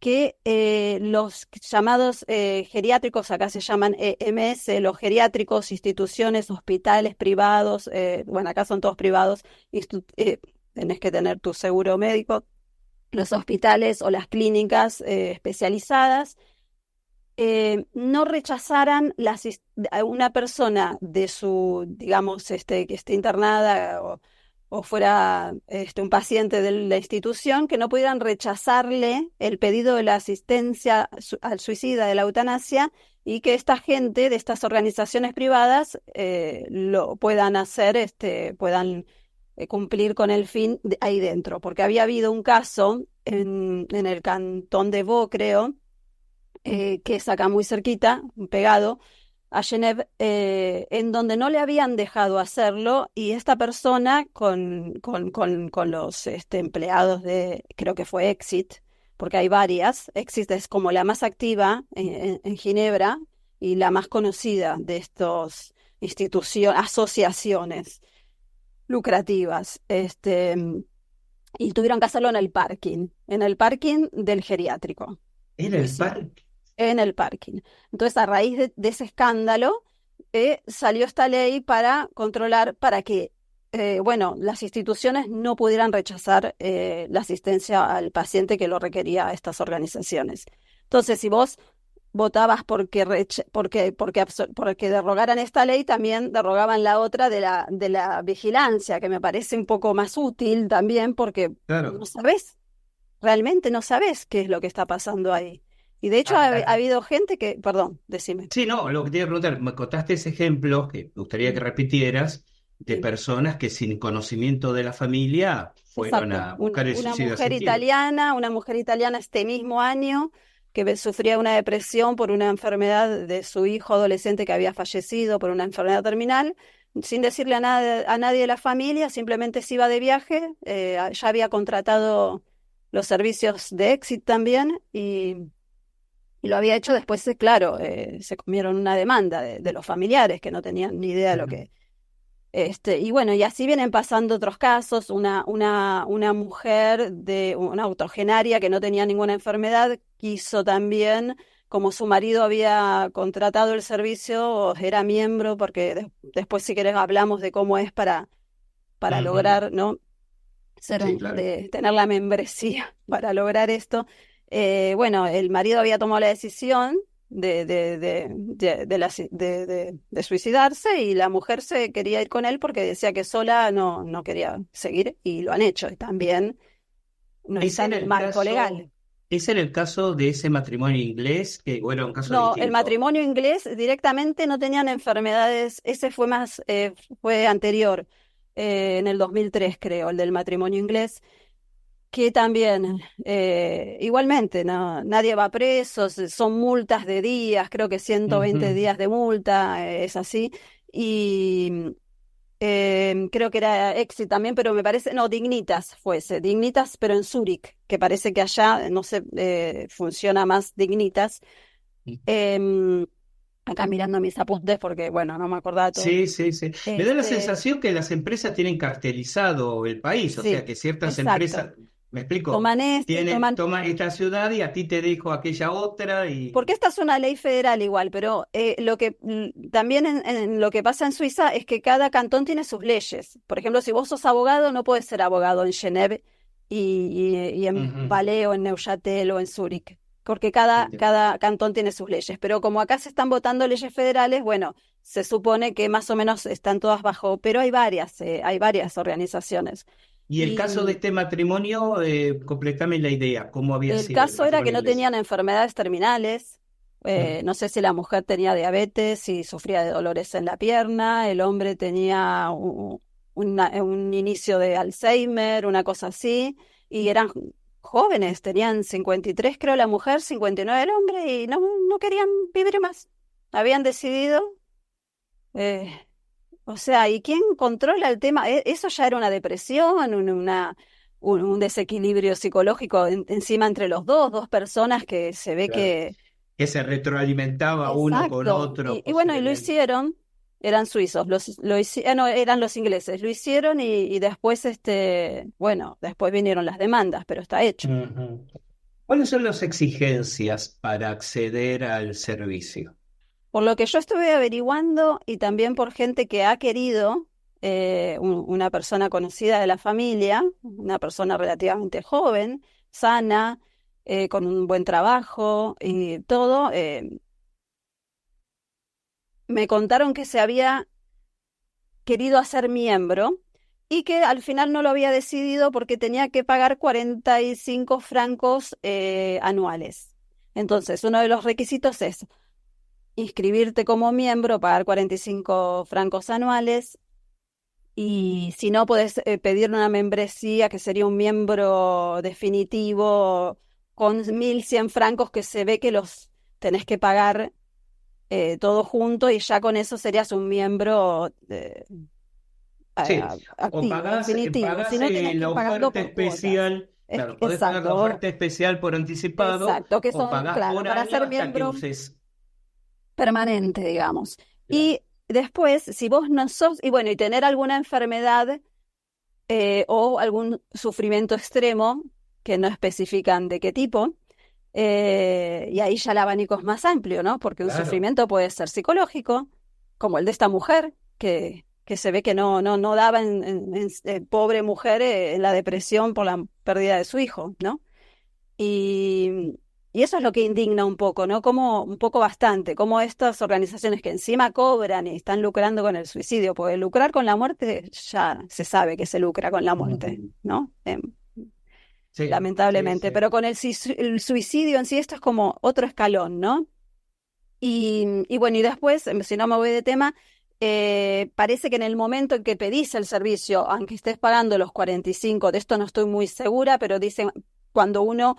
que los llamados geriátricos, acá se llaman EMS, los geriátricos, instituciones, hospitales privados, bueno, acá son todos privados, tenés que tener tu seguro médico, los hospitales o las clínicas especializadas, no rechazaran a una persona de digamos, que esté internada o fuera un paciente de la institución, que no pudieran rechazarle el pedido de la asistencia al suicida, de la eutanasia, y que esta gente de estas organizaciones privadas lo puedan hacer, puedan cumplir con el fin ahí dentro, porque había habido un caso en el cantón de Vaud, creo, que es acá muy cerquita, pegado a Genève, en donde no le habían dejado hacerlo y esta persona con los empleados creo que fue Exit, porque hay varias, Exit es como la más activa en Ginebra y la más conocida de estos asociaciones lucrativas, y tuvieron que hacerlo en el parking del geriátrico, Era lo el hicieron parque. en el parking. Entonces, a raíz de ese escándalo, salió esta ley para controlar, para que, bueno, las instituciones no pudieran rechazar la asistencia al paciente que lo requería a estas organizaciones. Entonces, si vos votabas porque derrogaran esta ley, también derrogaban la otra de la vigilancia, que me parece un poco más útil también, porque Claro. no sabés, realmente no sabés qué es lo que está pasando ahí. Y de hecho ha habido gente que, perdón, decime. Sí, no, lo que te iba a preguntar, me contaste ese ejemplo que me gustaría que repitieras de Sí, personas que sin conocimiento de la familia fueron exacto. a buscar el suicidio asistido. Una mujer italiana este mismo año que sufría una depresión por una enfermedad de su hijo adolescente que había fallecido por una enfermedad terminal, sin decirle a nadie de la familia, simplemente se iba de viaje, ya había contratado los servicios de Exit también y lo había hecho después, claro, se comieron una demanda de los familiares que no tenían ni idea de lo que... y bueno, y así vienen pasando otros casos, una mujer de una octogenaria que no tenía ninguna enfermedad, quiso también, como su marido había contratado el servicio, era miembro, porque después si querés hablamos de cómo es para Ujú. lograr, ¿no? Sí, claro. Tener la membresía para lograr esto. Bueno, el marido había tomado la decisión de suicidarse y la mujer se quería ir con él porque decía que sola no quería seguir y lo han hecho. Y también no está Ese en era el el marco legal. caso, ese era el caso de ese matrimonio inglés, que bueno, un caso No, el distinto. matrimonio inglés directamente no tenían enfermedades, ese fue fue anterior, en el 2003 creo, el del matrimonio inglés. Que también, igualmente, no, nadie va preso, son multas de días, creo que 120 Ujú. días de multa, es así. Y creo que era Exit también, pero me parece, no, Dignitas fuese, Dignitas, pero en Zúrich, que parece que allá, no sé, funciona más Dignitas. Em, Acá mirando mis apuntes porque, bueno, no me acordaba todo. Sí, sí, sí. Me da la Este, sensación que las empresas tienen cartelizado el país, o sea sí, que ciertas exacto. empresas, me explico, Toman este, toman toma esta ciudad y a ti te dejo aquella otra porque y... esta es una ley federal igual, pero lo que también en lo que pasa en Suiza es que cada cantón tiene sus leyes. Por ejemplo, si vos sos abogado, no puedes ser abogado en Geneve y en Ujú. Valais o en Neuchâtel o en Zúrich, porque Entiendo. cada cantón tiene sus leyes. Pero como acá se están votando leyes federales, bueno, se supone que más o menos están todas bajo, pero hay varias organizaciones. Y el caso de Y este matrimonio, completame la idea, ¿cómo había el sido el caso era que matrimonio no inglés? tenían enfermedades terminales. Mm. No sé si la mujer tenía diabetes, si sufría de dolores en la pierna, el hombre tenía un inicio de Alzheimer, una cosa así, y eran jóvenes, tenían 53 creo la mujer, 59 el hombre, y no querían vivir más. Habían decidido, eh, o sea, ¿y quién controla el tema? Eso ya era una depresión, un desequilibrio psicológico encima entre los dos personas que se ve Claro. que... Que se retroalimentaba uno con Exacto. otro Y bueno, y lo posiblemente. hicieron, eran suizos, no, eran los ingleses, lo hicieron y después, bueno, después vinieron las demandas, pero está hecho. Ujú. ¿Cuáles son las exigencias para acceder al servicio? Por lo que yo estuve averiguando y también por gente que ha querido, una persona conocida de la familia, una persona relativamente joven, sana, con un buen trabajo y todo, me contaron que se había querido hacer miembro y que al final no lo había decidido porque tenía que pagar 45 francos anuales. Entonces, uno de los requisitos es inscribirte como miembro, pagar 45 francos anuales y si no, puedes pedir una membresía que sería un miembro definitivo con 1.100 francos que se ve que los tenés que pagar todo junto y ya con eso serías un miembro Sí, o activo, definitivo. Si pagás no, tenés que la ir pagando oferta por cuotas. especial, claro, podés pagar la Exacto, oferta especial por anticipado exacto, que o son, pagás claro, por para año ser hasta que miembro uses. permanente, digamos. Claro. Y después, si vos no sos, y bueno, y tener alguna enfermedad o algún sufrimiento extremo, que no especifican de qué tipo, y ahí ya el abanico es más amplio, ¿no? Porque un Claro. sufrimiento puede ser psicológico, como el de esta mujer, que se ve que no daba pobre mujer en la depresión por la pérdida de su hijo, ¿no? Y, y eso es lo que indigna un poco, ¿no? Como, un poco bastante, como estas organizaciones que encima cobran y están lucrando con el suicidio, porque lucrar con la muerte ya se sabe que se lucra con la muerte, Ujú. ¿no? Sí, sí, Lamentablemente, sí. pero con el suicidio en sí esto es como otro escalón, ¿no? Y bueno, y después, si no me voy de tema, parece que en el momento en que pedís el servicio, aunque estés pagando los 45, de esto no estoy muy segura, pero dicen, cuando uno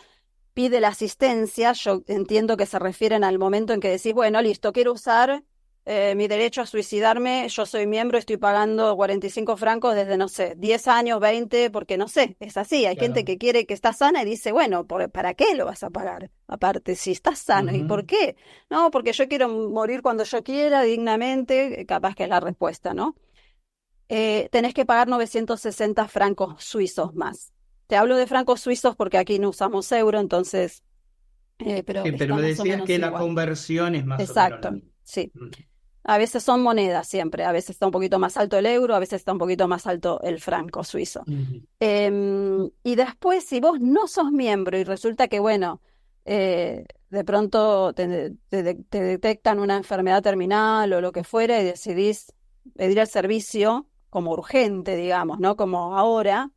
pide la asistencia, yo entiendo que se refieren al momento en que decís, bueno, listo, quiero usar mi derecho a suicidarme, yo soy miembro, estoy pagando 45 francos desde, no sé, 10 años, 20, porque no sé, es así. Hay gente Claro. que quiere que está sana y dice, bueno, ¿para qué lo vas a pagar? Aparte, si estás sano, ¿y por Ujú. qué? No, porque yo quiero morir cuando yo quiera, dignamente, capaz que es la respuesta, ¿no? Tenés que pagar 960 francos suizos más. Te hablo de francos suizos porque aquí no usamos euro, entonces, pero Sí, pero está me más o decías menos que la igual. conversión es más o menos la Exacto, misma. sí. Ujú. A veces son monedas siempre, a veces está un poquito más alto el euro, a veces está un poquito más alto el franco suizo. Ujú. Y después, si vos no sos miembro y resulta que, bueno, de pronto te detectan una enfermedad terminal o lo que fuera y decidís pedir el servicio como urgente, digamos, ¿no? Como ahora,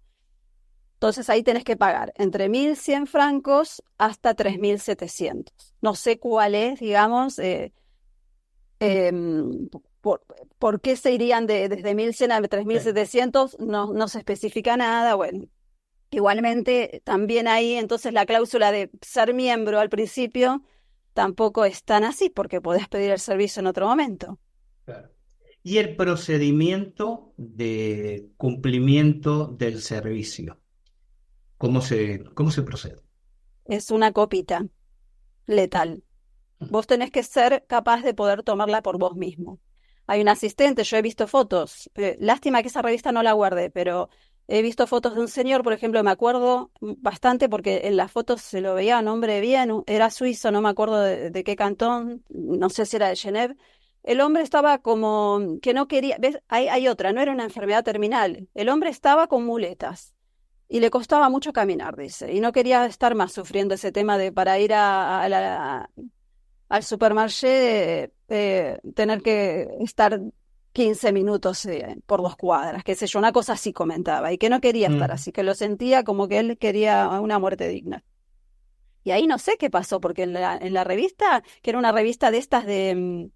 entonces ahí tenés que pagar entre 1.100 francos hasta 3.700. No sé cuál es, digamos. Em, por, ¿Por qué se irían desde 1.100 a Sí. 3.700? No se especifica nada. Bueno, igualmente también ahí entonces la cláusula de ser miembro al principio tampoco es tan así porque podés pedir el servicio en otro momento. Claro. Y el procedimiento de cumplimiento del servicio, ¿cómo se procede? Es una copita letal. Vos tenés que ser capaz de poder tomarla por vos mismo. Hay un asistente, yo he visto fotos. Lástima que esa revista no la guardé, pero he visto fotos de un señor, por ejemplo, me acuerdo bastante porque en las fotos se lo veía un hombre bien, era suizo, no me acuerdo de qué cantón, no sé si era de Genève. El hombre estaba como que no quería, ¿ves? Hay otra, no era una enfermedad terminal. El hombre estaba con muletas y le costaba mucho caminar, dice, y no quería estar más sufriendo ese tema de para ir al supermarché, tener que estar 15 minutos por 2 cuadras, qué sé yo, una cosa así comentaba, y que no quería estar Mm. así, que lo sentía como que él quería una muerte digna. Y ahí no sé qué pasó, porque en la revista, que era una revista de estas de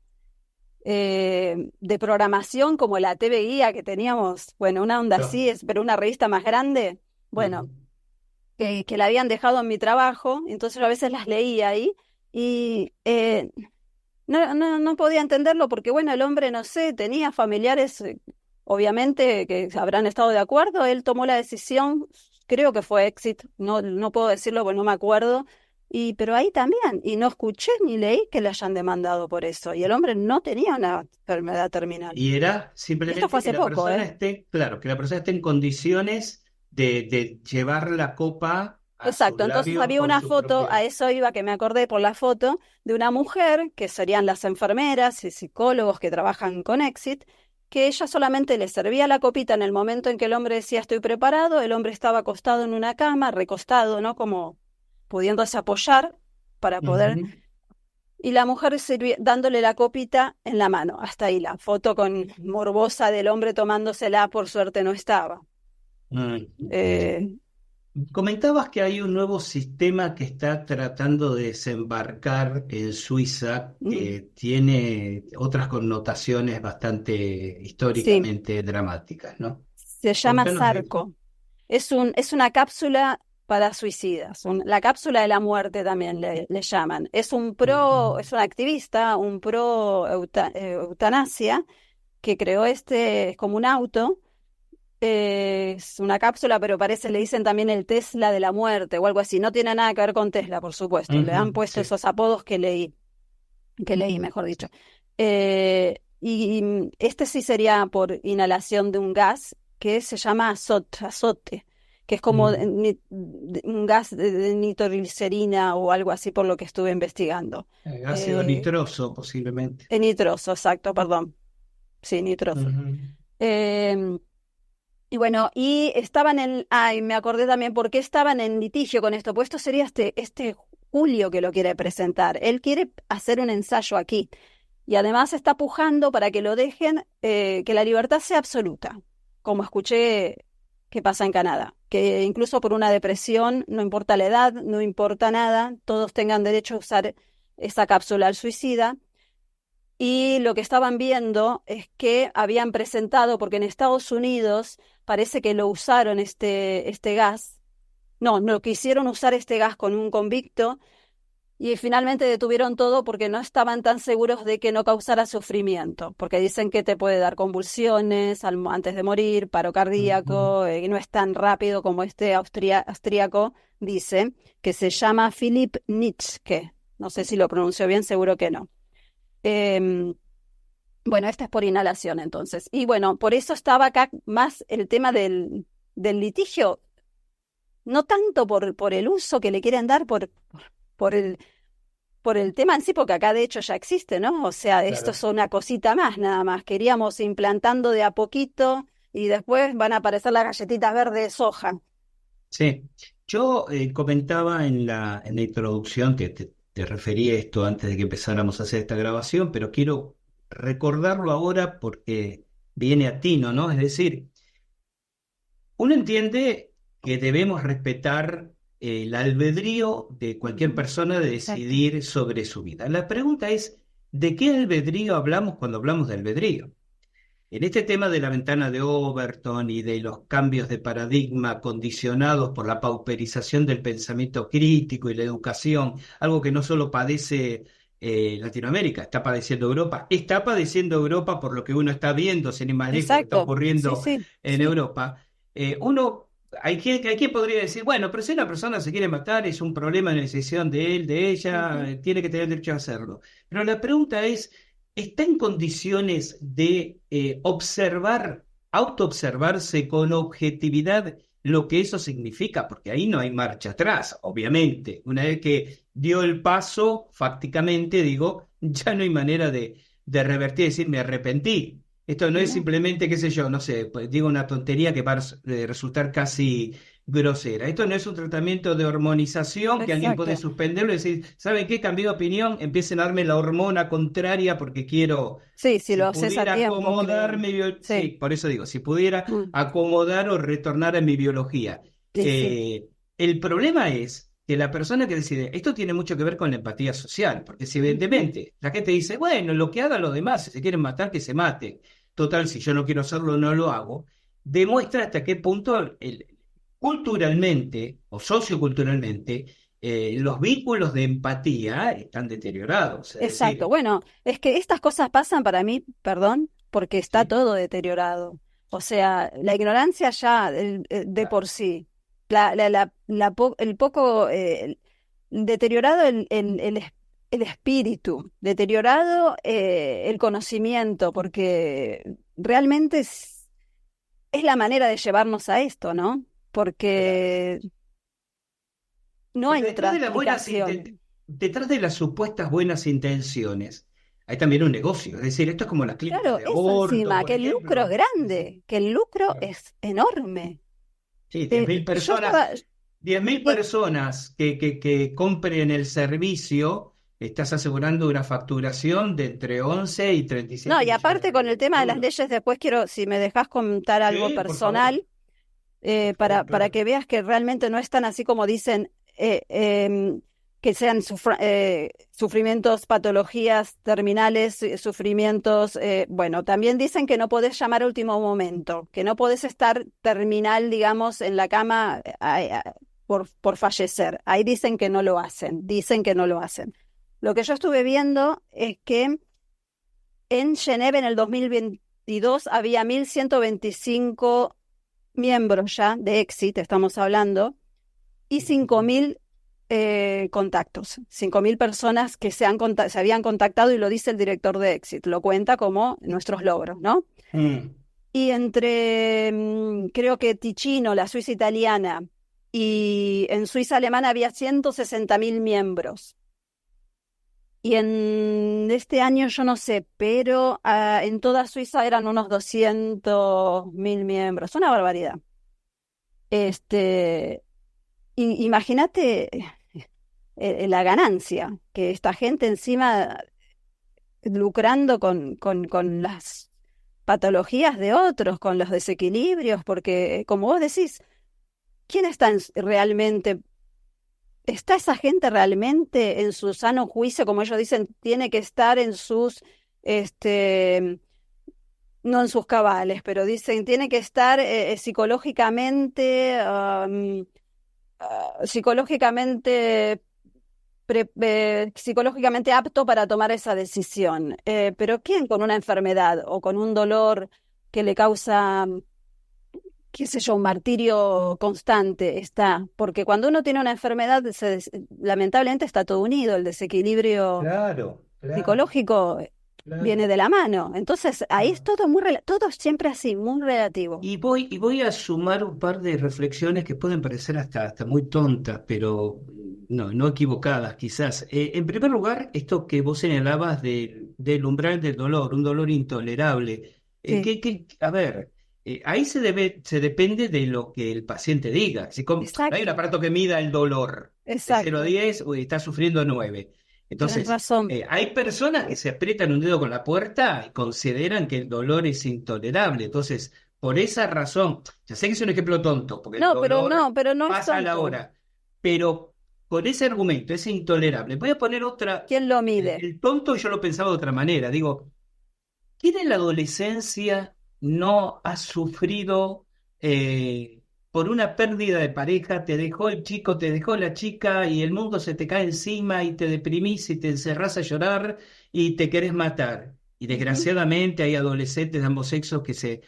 programación como la TV Guía que teníamos, bueno, una onda Yo. así, pero una revista más grande, Ujú. bueno, que la habían dejado en mi trabajo, entonces yo a veces las leía ahí y no podía entenderlo porque, bueno, el hombre, no sé, tenía familiares, obviamente, que habrán estado de acuerdo, él tomó la decisión, creo que fue éxito, no puedo decirlo porque no me acuerdo, pero ahí también, y no escuché ni leí que le hayan demandado por eso, y el hombre no tenía una enfermedad terminal. Y era Y esto fue simplemente que hace la poco, persona ¿eh? esté, claro, que la persona esté en condiciones de llevar la copa a sus Exacto, entonces labios había con una su foto, propia. a eso iba que me acordé por la foto, de una mujer, que serían las enfermeras y psicólogos que trabajan con Exit, que ella solamente le servía la copita en el momento en que el hombre decía estoy preparado, el hombre estaba acostado en una cama, recostado, ¿no? Como pudiéndose apoyar para poder, Ujú. y la mujer dándole la copita en la mano, hasta ahí la foto con morbosa del hombre tomándosela, por suerte no estaba. Mm. Eh, Comentabas que hay un nuevo sistema que está tratando de desembarcar en Suiza mm, que tiene otras connotaciones bastante sí, históricamente dramáticas, ¿no? se llama Contanos de eso. Sarco. Es una cápsula para suicidas, la cápsula de la muerte también le llaman. Ujú. Es un activista, un pro eutanasia, que creó es como un auto, es una cápsula, pero parece, le dicen también el Tesla de la muerte o algo así. No tiene nada que ver con Tesla, por supuesto. Le han Ujú. puesto Sí. esos apodos que leí, mejor dicho. Y este sí sería por inhalación de un gas que se llama azote, que es como Ujú. un gas de nitroglicerina o algo así por lo que estuve investigando. Ácido Eh, nitroso, posiblemente. Nitroso, exacto, perdón. Sí, nitroso. Ujú. Eh, y bueno, y estaban ay, me acordé también por qué estaban en litigio con esto, pues esto sería este Julio que lo quiere presentar. Él quiere hacer un ensayo aquí. Y además está pujando para que lo dejen, que la libertad sea absoluta, como escuché que pasa en Canadá, que incluso por una depresión, no importa la edad, no importa nada, todos tengan derecho a usar esa cápsula al suicida. Y lo que estaban viendo es que habían presentado, porque en Estados Unidos parece que lo usaron este gas, no quisieron usar este gas con un convicto y finalmente detuvieron todo porque no estaban tan seguros de que no causara sufrimiento, porque dicen que te puede dar convulsiones antes de morir, paro Ujú. cardíaco, y no es tan rápido como este austríaco dice, que se llama Philipp Nitschke. No sé si lo pronunció bien, seguro que no. Em, bueno, esta es por inhalación entonces. Y bueno, por eso estaba acá más el tema del litigio, no tanto por el uso que le quieren dar, por por el tema en sí, porque acá de hecho ya existe, ¿no? O sea, esto Claro. es una cosita más, nada más. Queríamos implantando de a poquito y después van a aparecer las galletitas verdes de soja. Sí, yo comentaba en la introducción que te referí a esto antes de que empezáramos a hacer esta grabación, pero quiero recordarlo ahora porque viene a tino, ¿no? Es decir, uno entiende que debemos respetar el albedrío de cualquier Ujú. persona de Exacto. decidir sobre su vida. La pregunta es, ¿de qué albedrío hablamos cuando hablamos de albedrío? En este tema de la ventana de Overton y de los cambios de paradigma condicionados por la pauperización del pensamiento crítico y la educación, algo que no solo padece Latinoamérica, está padeciendo Europa por lo que uno está viendo, sin ir más lejos, que está Exacto. Sí, ocurriendo sí, en sí. Europa. Hay quien podría decir, bueno, pero si una persona se quiere matar, es un problema de decisión de él, de ella, Ujú. tiene que tener derecho a hacerlo. Pero la pregunta es, ¿está en condiciones de observar, autoobservarse con objetividad lo que eso significa? Porque ahí no hay marcha atrás, obviamente. Una vez que dio el paso, fácticamente, digo, ya no hay manera de revertir, decir, me arrepentí. Esto no es No, simplemente, qué sé yo, no sé, pues digo una tontería que va a resultar casi grosera. Esto no es un tratamiento de hormonización que alguien puede exacto. suspenderlo y decir, ¿saben qué? Cambié de opinión, empiecen a darme la hormona contraria porque quiero, Sí, si si lo haces a pudiera tiempo, acomodar creo. sí, Sí. por eso digo, si pudiera Mm. acomodar o retornar a mi biología. Sí, sí. El problema es que la persona que decide, esto tiene mucho que ver con la empatía social, porque si Ujú. evidentemente la gente dice, bueno, lo que hagan los demás, si se quieren matar, que se mate. Total, si yo no quiero hacerlo, no lo hago. Demuestra hasta qué punto culturalmente o socioculturalmente los vínculos de empatía están deteriorados. Es Exacto. decir, Bueno, es que estas cosas pasan para mí, perdón, porque está sí, todo deteriorado. O sea, la ignorancia ya de claro, por sí, el poco deteriorado el espíritu, deteriorado el conocimiento, porque realmente es la manera de llevarnos a esto, ¿no? claro. Porque no hay Porque otra detrás explicación. detrás de las supuestas buenas intenciones, hay también un negocio. Es decir, esto es como las clínicas Claro, de eso aborto, encima, por que el lucro es ejemplo. Sí, sí. grande, que el lucro Claro. es enorme. Sí, 10.000 Yo personas, estaba, 10.000 y- personas que compren el servicio, estás asegurando una facturación de entre 11 y treinta y no, siete y millones aparte con el de tema de las euros. leyes, después quiero, si me dejas contar algo Sí, personal, por favor, para claro. que veas que realmente no es tan así como dicen, que sean sufrimientos, patologías terminales, sufrimientos, bueno, también dicen que no podés llamar a último momento, que no podés estar terminal, digamos, en la cama por fallecer. Ahí dicen que no lo hacen. Lo que yo estuve viendo es que en Geneve en el 2022 había 1.125 miembros ya de Exit, estamos hablando, y 5.000 contactos, 5.000 personas que se habían contactado y lo dice el director de Exit, lo cuenta como nuestros logros, ¿no? Mm. Y entre, creo que Ticino, la Suiza italiana, y en Suiza alemana había 160.000 miembros. Y en este año yo no sé, pero en toda Suiza eran unos 200.000 miembros, una barbaridad. Este, imagínate la ganancia, que esta gente encima lucrando con las patologías de otros, con los desequilibrios, porque como vos decís, ¿quién está realmente, está esa gente realmente en su sano juicio, como ellos dicen, tiene que estar en sus, este, no en sus cabales, pero dicen, tiene que estar psicológicamente, psicológicamente psicológicamente apto para tomar esa decisión. Pero ¿quién con una enfermedad o con un dolor que le causa, qué sé yo, un martirio constante está? Porque cuando uno tiene una enfermedad, lamentablemente está todo unido, el desequilibrio Claro, claro, psicológico viene claro. de la mano. Entonces, ahí es Claro. todo todo es siempre así, muy relativo. Y voy a sumar un par de reflexiones que pueden parecer hasta muy tontas, pero no equivocadas, quizás. En primer lugar, esto que vos señalabas del umbral del dolor, un dolor intolerable. Sí, A ver, ahí se depende de lo que el paciente diga. Si no hay un exacto, aparato que mida el dolor de 0 a exacto. 10, uy, está sufriendo 9. Tenés Entonces, razón. hay personas que se aprietan un dedo con la puerta y consideran que el dolor es intolerable. Entonces, por esa razón, ya sé que es un ejemplo tonto, porque el No, dolor pero no es pasa a la tonto. hora, pero con ese argumento es intolerable. Voy a poner otra, ¿Quién lo el, mide? el tonto yo lo pensaba de otra manera. Digo, ¿quién en la adolescencia no ha sufrido por una pérdida de pareja? Te dejó el chico, te dejó la chica y el mundo se te cae encima y te deprimís y te encerrás a llorar y te querés matar. Y Ujú. desgraciadamente hay adolescentes de ambos sexos que se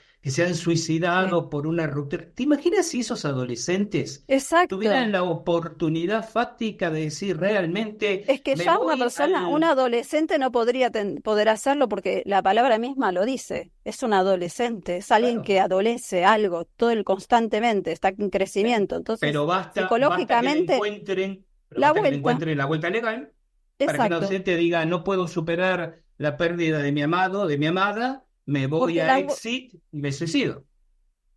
han Sí, suicidado por una ruptura. ¿Te imaginas si esos adolescentes tuvieran exacto. la oportunidad fáctica de decir realmente Es que me ya una voy persona, un al... adolescente no podría poder hacerlo porque la palabra misma lo dice. Es un adolescente, es alguien Claro. que adolece algo constantemente, está en Sí, crecimiento. Entonces, pero basta que le psicológicamente, encuentren, pero la basta que le vuelta. encuentren la vuelta legal para que un Exacto. docente diga, no puedo superar la pérdida de mi amado, de mi amada, me voy Porque a la, Exit y me suicido.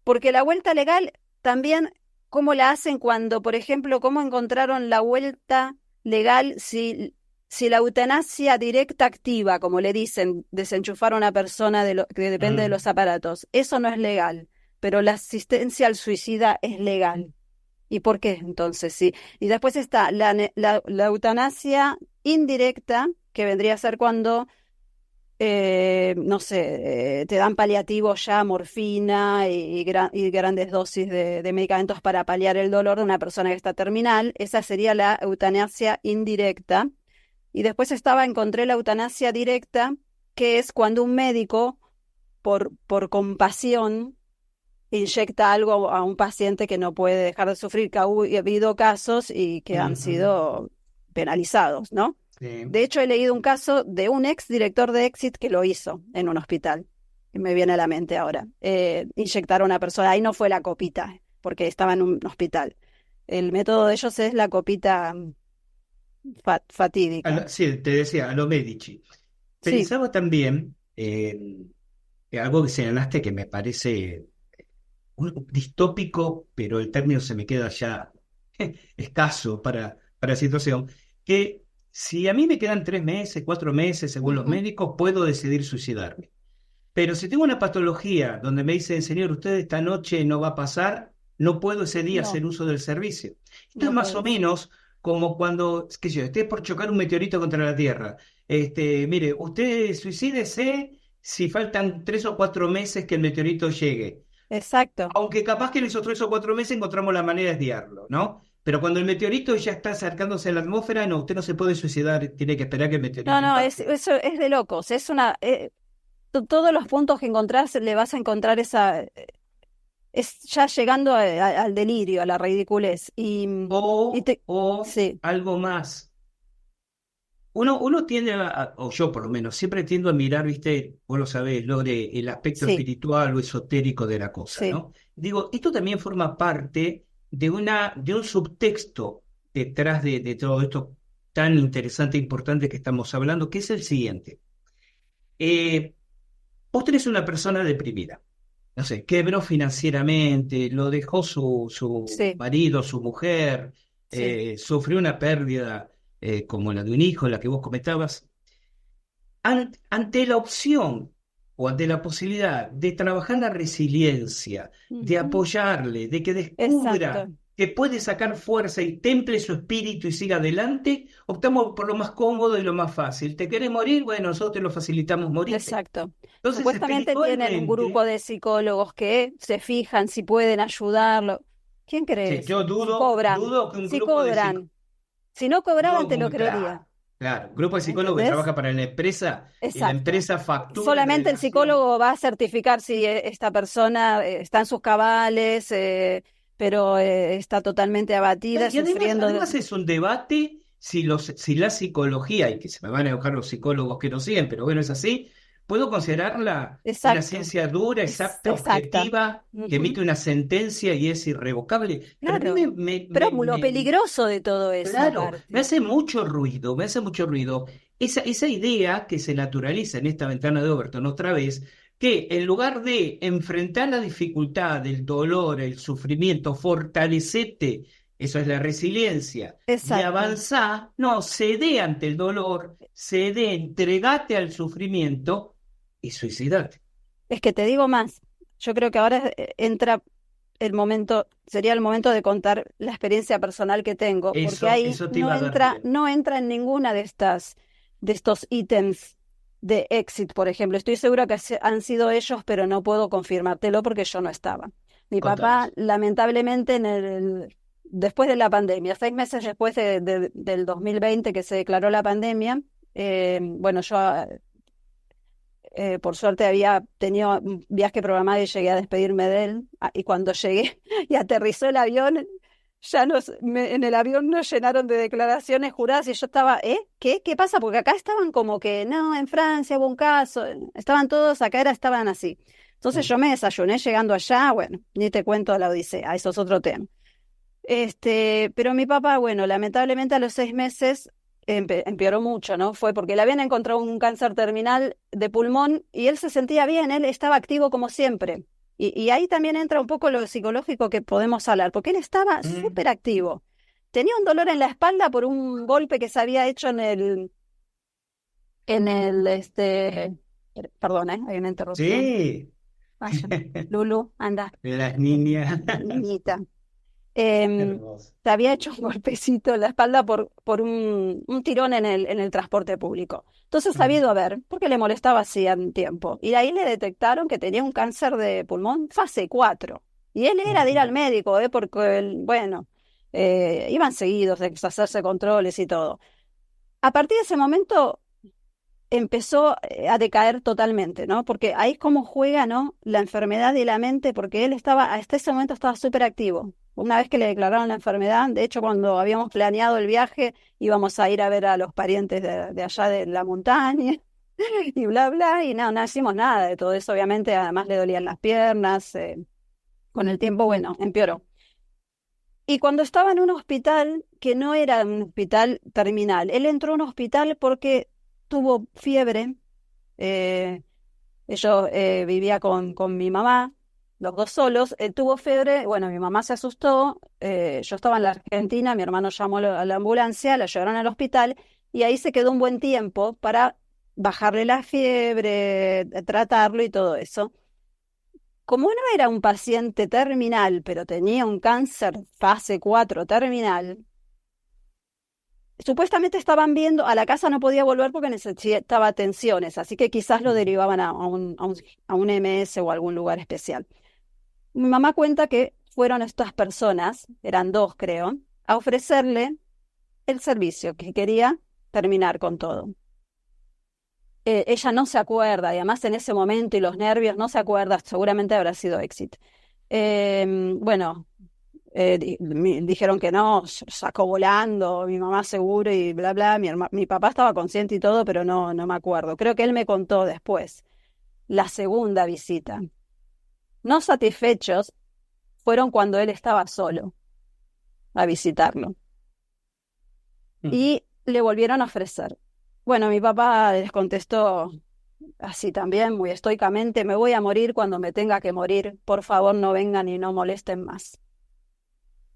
Porque la vuelta legal también, ¿cómo la hacen cuando, por ejemplo, cómo encontraron la vuelta legal si la eutanasia directa activa, como le dicen, desenchufar a una persona que depende de Mm. los aparatos? Eso no es legal, pero la asistencia al suicida es legal. ¿Y por qué entonces? Sí. Y después está la eutanasia indirecta, que vendría a ser cuando no sé, te dan paliativos ya, morfina y grandes dosis de medicamentos para paliar el dolor de una persona que está terminal. Esa sería la eutanasia indirecta. Y después encontré la eutanasia directa, que es cuando un médico, por compasión, inyecta algo a un paciente que no puede dejar de sufrir, que ha habido casos y que han Ujú. sido penalizados, ¿no? Sí. De hecho, he leído un caso de un ex director de Exit que lo hizo en un hospital, que me viene a la mente ahora. Inyectar a una persona, ahí no fue la copita, porque estaba en un hospital. El método de ellos es la copita fatídica. Sí, te decía, a lo Medici. Sí, Pensaba también en algo que señalaste que me parece distópico, pero el término se me queda ya escaso para la situación, que si a mí me quedan 3 meses, 4 meses, según los ujú. médicos, puedo decidir suicidarme. Pero si tengo una patología donde me dicen, señor, usted esta noche no va a pasar, no puedo ese día No, hacer uso del servicio. Esto es no más o puedes. menos como cuando, qué sé yo, esté por chocar un meteorito contra la Tierra. Mire, usted suicídese si faltan 3 o 4 meses que el meteorito llegue. Exacto. Aunque capaz que en esos 3 o 4 meses encontramos la manera de desviarlo, ¿no? Pero cuando el meteorito ya está acercándose a la atmósfera, no, usted no se puede suicidar, tiene que esperar que el No, meteorito no, impacte. eso es de locos. Todos los puntos que encontrás le vas a encontrar es ya llegando al delirio, a la ridiculez. O Sí, algo más. Uno tiende o yo por lo menos, siempre tiendo a mirar, viste, vos lo sabés, Lore, el aspecto sí, espiritual o esotérico de la cosa, sí. ¿no? Digo, esto también forma parte de un subtexto detrás de todo esto tan interesante e importante que estamos hablando, que es el siguiente. Eh, Vos tenés una persona deprimida, no sé, quebró financieramente, lo dejó su Sí, marido, su mujer, sí, sufrió una pérdida como la de un hijo, la que vos comentabas. Ante la opción o ante la posibilidad de trabajar la resiliencia, de ujú. apoyarle, de que Exacto. descubra que puede sacar fuerza y temple su espíritu y siga adelante, optamos por lo más cómodo y lo más fácil. ¿Te querés morir? Bueno, nosotros te lo facilitamos, morite. Exacto. Entonces, Supuestamente tienen un grupo espiritualmente, de psicólogos que se fijan si pueden ayudarlo. ¿Quién sí, crees? yo Si dudo, cobran, dudo que un si grupo de psicólogos. cobran. Si no cobraban, No, te lo como, creería. claro, grupo de psicólogos que ¿Entendés? trabaja para la empresa y la Exacto. empresa factura en Solamente el relación. psicólogo va a certificar si esta persona está en sus cabales, pero está totalmente abatida, Y además, sufriendo. además es un debate si la psicología, y que se me van a enojar los psicólogos que no siguen, pero bueno, es así, puedo considerarla una Exacto. ciencia dura, exacta, Exacta. objetiva, que Ujú. emite una sentencia y es irrevocable. Pero a mí Claro. Pero lo peligroso de todo eso, claro, me aparte. hace mucho ruido, me hace mucho ruido esa idea que se naturaliza en esta ventana de Overton otra vez, que en lugar de enfrentar la dificultad, el dolor, el sufrimiento, fortalecete, eso es la resiliencia, y Exacto. avanzá, no, cede ante el dolor, cede, entregate al sufrimiento y suicidate. Es que te digo más. Yo creo que ahora entra el momento, sería el momento de contar la experiencia personal que tengo, porque ahí Eso te iba a dar pie. no entra en ninguna de estos ítems de Exit, por ejemplo. Estoy segura que han sido ellos, pero no puedo confirmártelo porque yo no estaba. Mi papá, Contanos. lamentablemente, después de la pandemia, 6 meses después del 2020 que se declaró la pandemia, bueno, yo por suerte había tenido un viaje programado y llegué a despedirme de él. Y cuando llegué y aterrizó el avión, ya en el avión nos llenaron de declaraciones juradas y yo estaba, ¿Qué? ¿Qué pasa? Porque acá estaban como que, no, en Francia hubo un caso, estaban todos, estaban así. Entonces Mm. yo me desayuné llegando allá, bueno, ni te cuento la odisea, eso es otro tema. Pero mi papá, bueno, lamentablemente a los 6 meses empeoró mucho, ¿no? Fue porque le habían encontrado un cáncer terminal de pulmón y él se sentía bien, él estaba activo como siempre. Y ahí también entra un poco lo psicológico que podemos hablar, porque él estaba Mm. súper activo. Tenía un dolor en la espalda por un golpe que se había hecho perdón, hay una interrupción. Sí. Vaya, Lulu, anda, Las niñas. niñita. em, Hermoso. Se había hecho un golpecito en la espalda por un tirón en el transporte público. Entonces había ido a ver, porque le molestaba hacía un tiempo. Y de ahí le detectaron que tenía un cáncer de pulmón fase 4. Y él era de ir al médico, porque, bueno, iban seguidos de hacerse controles y todo. A partir de ese momento empezó a decaer totalmente, ¿no? Porque ahí es como juega, ¿no? La enfermedad y la mente, porque él estaba, hasta ese momento estaba súper activo. Una vez que le declararon la enfermedad, de hecho, cuando habíamos planeado el viaje, íbamos a ir a ver a los parientes de allá de la montaña y bla, bla, y no hicimos nada de todo eso, obviamente, además le dolían las piernas, con el tiempo, bueno, empeoró. Y cuando estaba en un hospital, que no era un hospital terminal, él entró a un hospital porque tuvo fiebre. eh, yo vivía con mi mamá, los dos solos. Tuvo fiebre, bueno, mi mamá se asustó. Yo estaba en la Argentina, mi hermano llamó a la ambulancia, la llevaron al hospital y ahí se quedó un buen tiempo para bajarle la fiebre, tratarlo y todo eso. Como no era un paciente terminal, pero tenía un cáncer fase 4 terminal, supuestamente estaban viendo, a la casa no podía volver porque necesitaba atenciones, así que quizás lo derivaban a un MS o algún lugar especial. Mi mamá cuenta que fueron estas personas, eran dos creo, a ofrecerle el servicio, que quería terminar con todo. Ella no se acuerda, y además en ese momento y los nervios no se acuerda, seguramente habrá sido éxito. Bueno, dijeron que no, sacó volando, mi mamá seguro y bla, bla. Mi papá estaba consciente y todo, pero no me acuerdo. Creo que él me contó después. La segunda visita. No satisfechos fueron cuando él estaba solo a visitarlo Mm. y le volvieron a ofrecer. Bueno, mi papá les contestó así también, muy estoicamente, me voy a morir cuando me tenga que morir, por favor no vengan y no molesten más.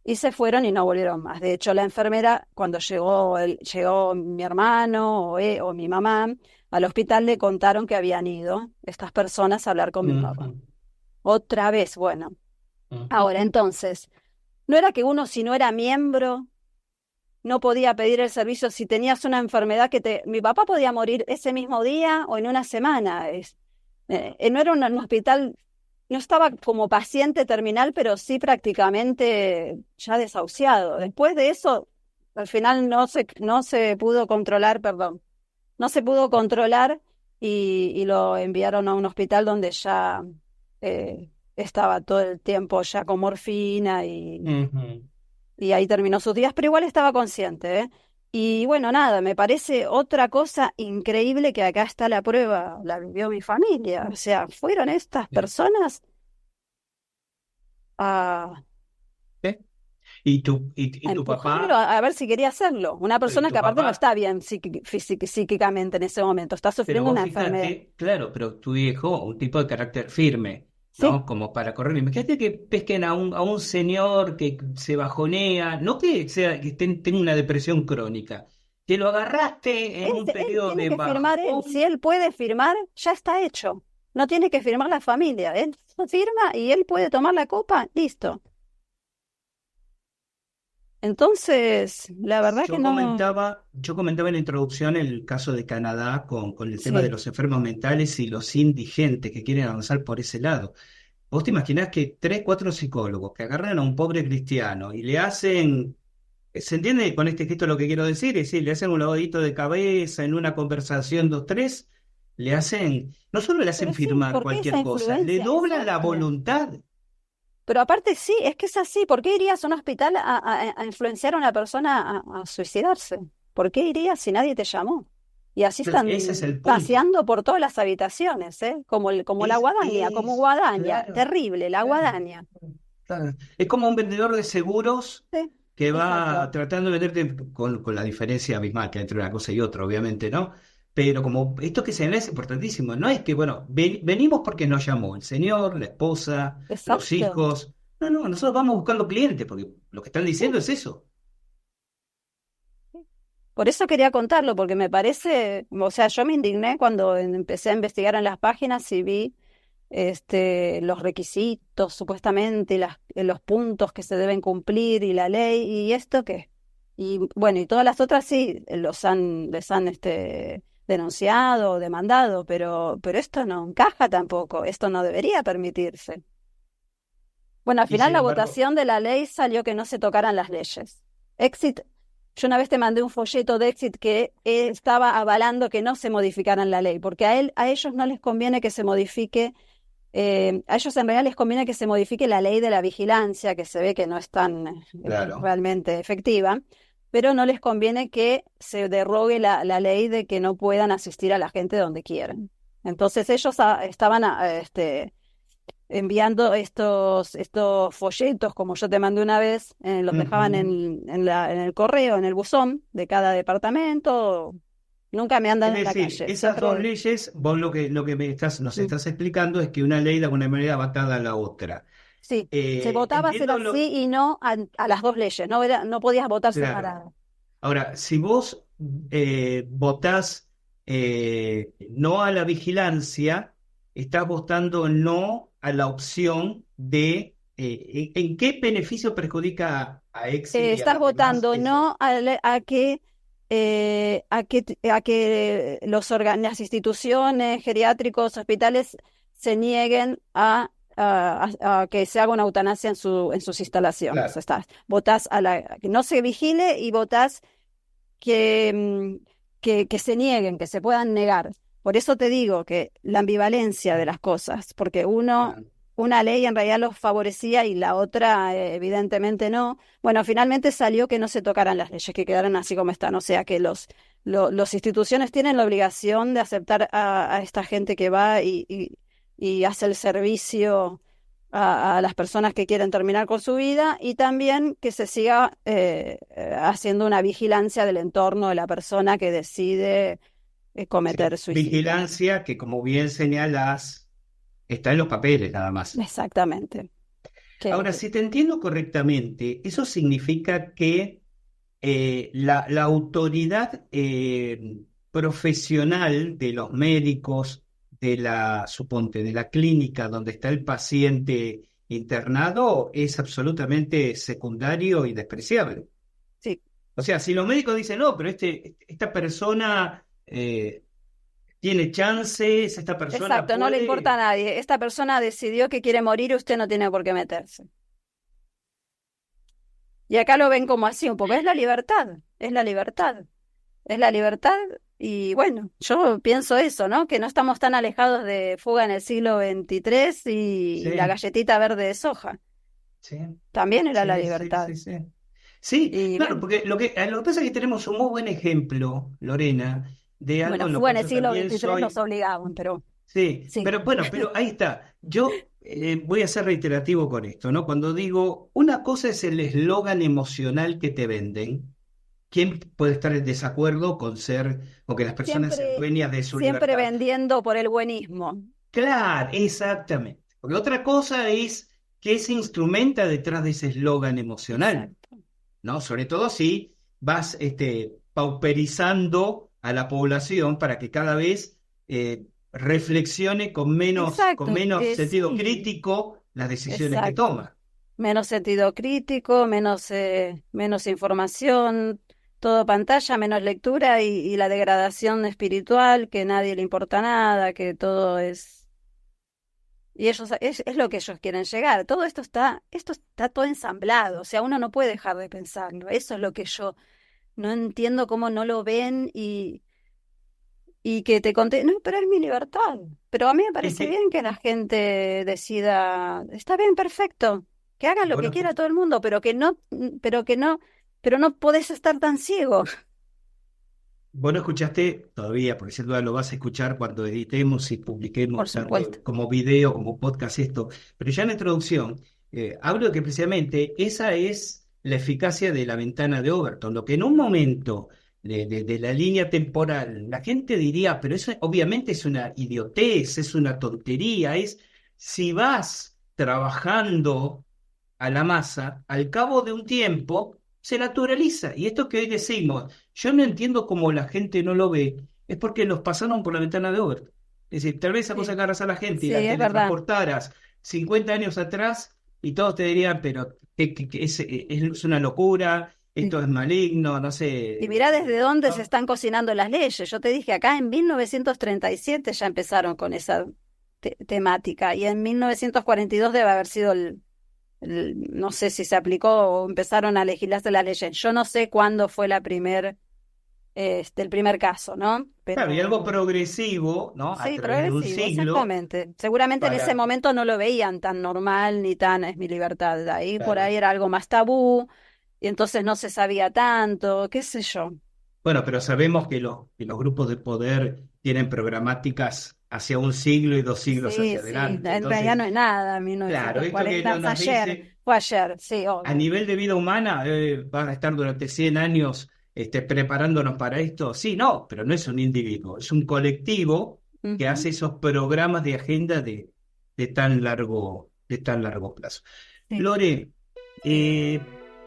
Y se fueron y no volvieron más. De hecho, la enfermera, cuando llegó mi hermano o mi mamá al hospital, le contaron que habían ido estas personas a hablar con mi papá. Ujú, Otra vez, bueno. ujú. Ahora, entonces, no era que uno, si no era miembro, no podía pedir el servicio si tenías una enfermedad Mi papá podía morir ese mismo día o en una semana. No era un hospital, no estaba como paciente terminal, pero sí prácticamente ya desahuciado. Después de eso, al final no se pudo controlar, perdón, no se pudo controlar y lo enviaron a un hospital donde ya estaba todo el tiempo ya con morfina Ujú. y ahí terminó sus días, pero igual estaba consciente, ¿eh? Y bueno, nada, me parece otra cosa increíble que acá está la prueba, la vivió mi familia, o sea, fueron estas Sí. personas a, ¿Eh? ¿Y a tu empujarlo papá? a ver si quería hacerlo. Una ¿Y persona tu que aparte no papá? está bien psíquicamente en ese momento, está Pero sufriendo vos una enfermedad. fíjate, claro, pero tu viejo, un tipo de carácter firme, Sí, ¿no? Como para correr. Imagínate que pesquen a un señor que se bajonea, no que sea, que tenga una depresión crónica, que lo agarraste en un él periodo tiene de que firmar él. Si bajón. él puede firmar, ya está hecho. No tiene que firmar la familia. Él firma y él puede tomar la copa, listo. Entonces, la verdad que no. Yo comentaba en la introducción el caso de Canadá con el tema de Sí. los enfermos mentales y los indigentes que quieren avanzar por ese lado. ¿Vos te imaginás que tres, cuatro psicólogos que agarran a un pobre cristiano y le hacen, ¿se entiende con este gesto lo que quiero decir? Es decir, le hacen un lavadito de cabeza en una conversación, dos, tres, le hacen, no solo le hacen Pero sí, firmar ¿por qué esa cualquier cosa, le influencia? doblan la Exacto. voluntad. Pero aparte sí, es que es así. ¿Por qué irías a un hospital a influenciar a una persona a suicidarse? ¿Por qué irías si nadie te llamó? Y así Ese es están el punto. paseando por todas las habitaciones, ¿eh? Como la guadaña, como guadaña. Claro, Terrible, la claro, guadaña. claro. Es como un vendedor de seguros Sí, que va exacto. tratando de venderte con la diferencia abismal que hay entre una cosa y otra, obviamente, ¿no? Pero como esto que se ve es importantísimo, no es que, bueno, venimos porque nos llamó el señor, la esposa, los Exacto. hijos. No, no, nosotros vamos buscando clientes, porque lo que están Sí. diciendo es eso. Por eso quería contarlo, porque me parece, o sea, yo me indigné cuando empecé a investigar en las páginas y vi los requisitos supuestamente, y los puntos que se deben cumplir y la ley y esto qué. Y bueno, y todas las otras sí, les han denunciado o demandado, pero esto no encaja tampoco, esto no debería permitirse. Bueno, al Y final sin la embargo, votación de la ley salió que no se tocaran las leyes. Exit, yo una vez te mandé un folleto de Exit que estaba avalando que no se modificaran la ley, porque a ellos no les conviene que se modifique, a ellos en realidad les conviene que se modifique la ley de la vigilancia, que se ve que no es tan claro. realmente efectiva, pero no les conviene que se derrogue la ley de que no puedan asistir a la gente donde quieran. Entonces ellos estaban enviando estos folletos, como yo te mandé una vez, los dejaban Ujú. en el correo, en el buzón de cada departamento. Nunca me Es andan en la decir, calle, esas dos siempre. leyes, vos lo que nos Mm, estás explicando es que una ley de alguna manera va atada a la otra. sí, se votaba ser Entiendo así lo, y no a las dos leyes, no podías votar claro. separado. Ahora, si vos votás no a la vigilancia, estás votando no a la opción de en qué beneficio perjudica a Exit y a Estás las demás votando eso. no a que las instituciones geriátricos, hospitales se nieguen a que se haga una eutanasia en sus instalaciones. Claro. Votás a que no se vigile y votás que, que se nieguen, que se puedan negar. Por eso te digo que la ambivalencia de las cosas, porque Claro. una ley en realidad los favorecía y la otra evidentemente no. Bueno, finalmente salió que no se tocaran las leyes, que quedaran así como están. O sea que los instituciones tienen la obligación de aceptar a esta gente que va y hace el servicio a las personas que quieren terminar con su vida y también que se siga haciendo una vigilancia del entorno de la persona que decide Sí. cometer suicidio. Vigilancia que, como bien señalas, está en los papeles nada más. Exactamente. Ahora, si te entiendo correctamente, eso significa que la autoridad profesional de los médicos suponte, de la clínica donde está el paciente internado es absolutamente secundario y despreciable. Sí, O sea, si los médicos dicen, no, pero esta persona tiene chances, esta persona exacto, no le importa a puede. nadie. Esta persona decidió que quiere morir y usted no tiene por qué meterse. Y acá lo ven como así un poco, es la libertad, es la libertad, es la libertad. Y bueno, yo pienso eso, ¿no? Que no estamos tan alejados de Fuga en el siglo XXIII y la Sí, galletita verde de soja. sí, También era la sí, sí, libertad. sí, sí. Sí, Y claro, bueno, porque lo que pasa es que tenemos un muy buen ejemplo, Lorena, de algo bueno, en lo Fuga cual en el yo siglo también XXIII nos soy. obligaban, pero Sí, sí, pero bueno, pero ahí está. Yo voy a ser reiterativo con esto, ¿no? Cuando digo, una cosa es el eslogan emocional que te venden. ¿Quién puede estar en desacuerdo con ser, o que las personas sean siempre, dueñas de su siempre libertad? vendiendo por el buenismo. Claro, exactamente. Porque otra cosa es que se instrumenta detrás de ese eslogan emocional, Exacto, ¿no? Sobre todo si vas pauperizando a la población para que cada vez reflexione con exacto, menos sentido sí, crítico las decisiones que exacto. toma. Menos sentido crítico, menos información, todo pantalla, menos lectura y la degradación espiritual, que a nadie le importa nada, que todo es... Y ellos, es lo que ellos quieren llegar. Todo esto está todo ensamblado, o sea, uno no puede dejar de pensarlo. Eso es lo que yo no entiendo cómo no lo ven y que te conté, no, pero es mi libertad. Pero a mí me Es parece que, bien que la gente decida, está bien, perfecto, que hagan lo que bueno, quiera todo el mundo, pero no podés estar tan ciego. vos no escuchaste todavía, porque sin duda lo vas a escuchar cuando editemos y Por publiquemos supuesto. tanto como video, como podcast esto. Pero ya en la introducción, hablo de que precisamente esa es la eficacia de la ventana de Overton, lo que en un momento de la línea temporal la gente diría, pero eso obviamente es una idiotez, es una tontería, es si vas trabajando a la masa, al cabo de un tiempo se naturaliza. Y esto que hoy decimos, yo no entiendo cómo la gente no lo ve, es porque los pasaron por la ventana de Overton. Es decir, tal vez esa cosa Sí, que agarras a la gente y sí, la es verdad. teletransportaras 50 años atrás y todos te dirían, pero que es una locura, Sí. esto es maligno, no Y sé. mirá desde dónde se No, están cocinando las leyes. Yo te dije, acá en 1937 ya empezaron con esa temática y en 1942 debe haber sido no sé si se aplicó o empezaron a legislarse las leyes. Yo no sé cuándo fue el primer caso, ¿no? claro, y algo Pero progresivo, ¿no? A sí, través de un progresivo, siglo exactamente. Seguramente en ese para... momento no lo veían tan normal ni tan es mi libertad. De ahí por Claro. ahí era algo más tabú y entonces no se sabía tanto, qué sé yo. Bueno, pero sabemos que los grupos de poder tienen programáticas hacia un siglo y 2 siglos Sí, hacia sí, adelante. en realidad Entonces, no es nada, claro, esto que 1940, nos dice, fue ayer, sí, a obvio. nivel de vida humana, van a estar durante 100 años preparándonos para esto. Sí, no, pero no es un individuo, es un colectivo que Ujú, hace esos programas de agenda de tan largo plazo. sí. Lore,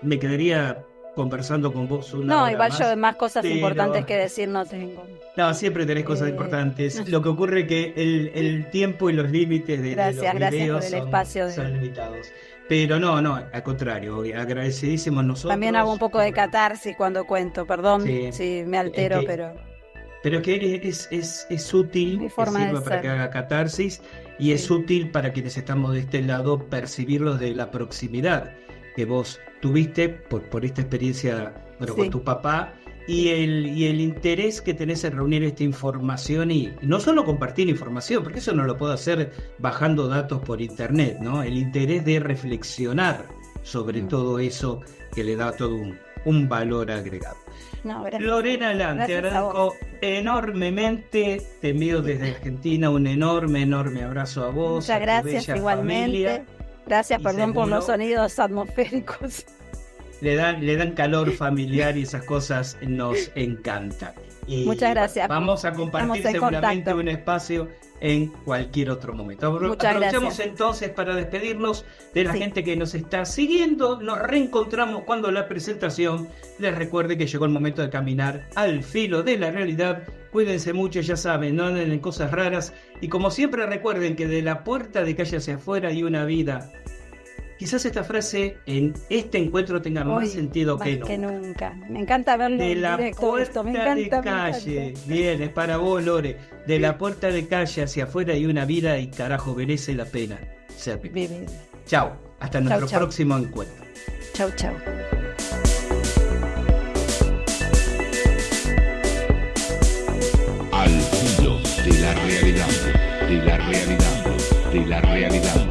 me quedaría conversando con vos una No, hora igual yo más, más cosas importantes pero que decir no tengo. no, siempre tenés cosas Eh, importantes. Lo que ocurre es que el tiempo y los límites de los gracias por videos el espacio son de... limitados. Pero no, no, al contrario, agradecidísimos También hago un nosotros. poco de catarsis cuando cuento, perdón Sí, si me es altero, que, pero pero que es es mi útil que forma de sirva para que ser. haga catarsis y es Sí, útil para quienes estamos de este lado percibirlos de la proximidad que vos tuviste por esta experiencia, bueno, con sí, tu papá sí. y el interés que tenés en reunir esta información y no solo compartir información, porque eso no lo puedo hacer bajando datos por internet, ¿no? El interés de reflexionar sobre Mm. todo eso que le da todo un valor agregado. No, gracias a vos. Lorena Lan, te Gracias a vos. agradezco enormemente, te envío desde Argentina un enorme, enorme abrazo a vos, Muchas a tu gracias bella familia igualmente. Gracias, y perdón por los seguro sonidos atmosféricos. le dan calor familiar y esas cosas nos encantan. Muchas Y bueno, gracias. vamos a Estamos compartir en seguramente contacto. un espacio en cualquier otro momento. Muchas Aprovechamos gracias. entonces para despedirnos de la Sí. gente que nos está siguiendo. Nos reencontramos cuando la presentación les recuerde que llegó el momento de caminar al filo de la realidad. Cuídense mucho, ya saben, no anden en cosas raras. Y como siempre recuerden que de la puerta de calle hacia afuera hay una vida. Quizás esta frase en este encuentro tenga más Hoy, sentido más que que nunca. nunca. Me encanta verlo De en la directo esto. Me puerta de encanta, me calle, encanta. bien, es para vos, Lore. De la puerta de calle hacia afuera hay una vida y carajo, merece la pena ser vivida. Vivi. Chao, hasta Chau, nuestro chau. próximo encuentro. Chau, chau. Al filo de la realidad, de la realidad, de la realidad.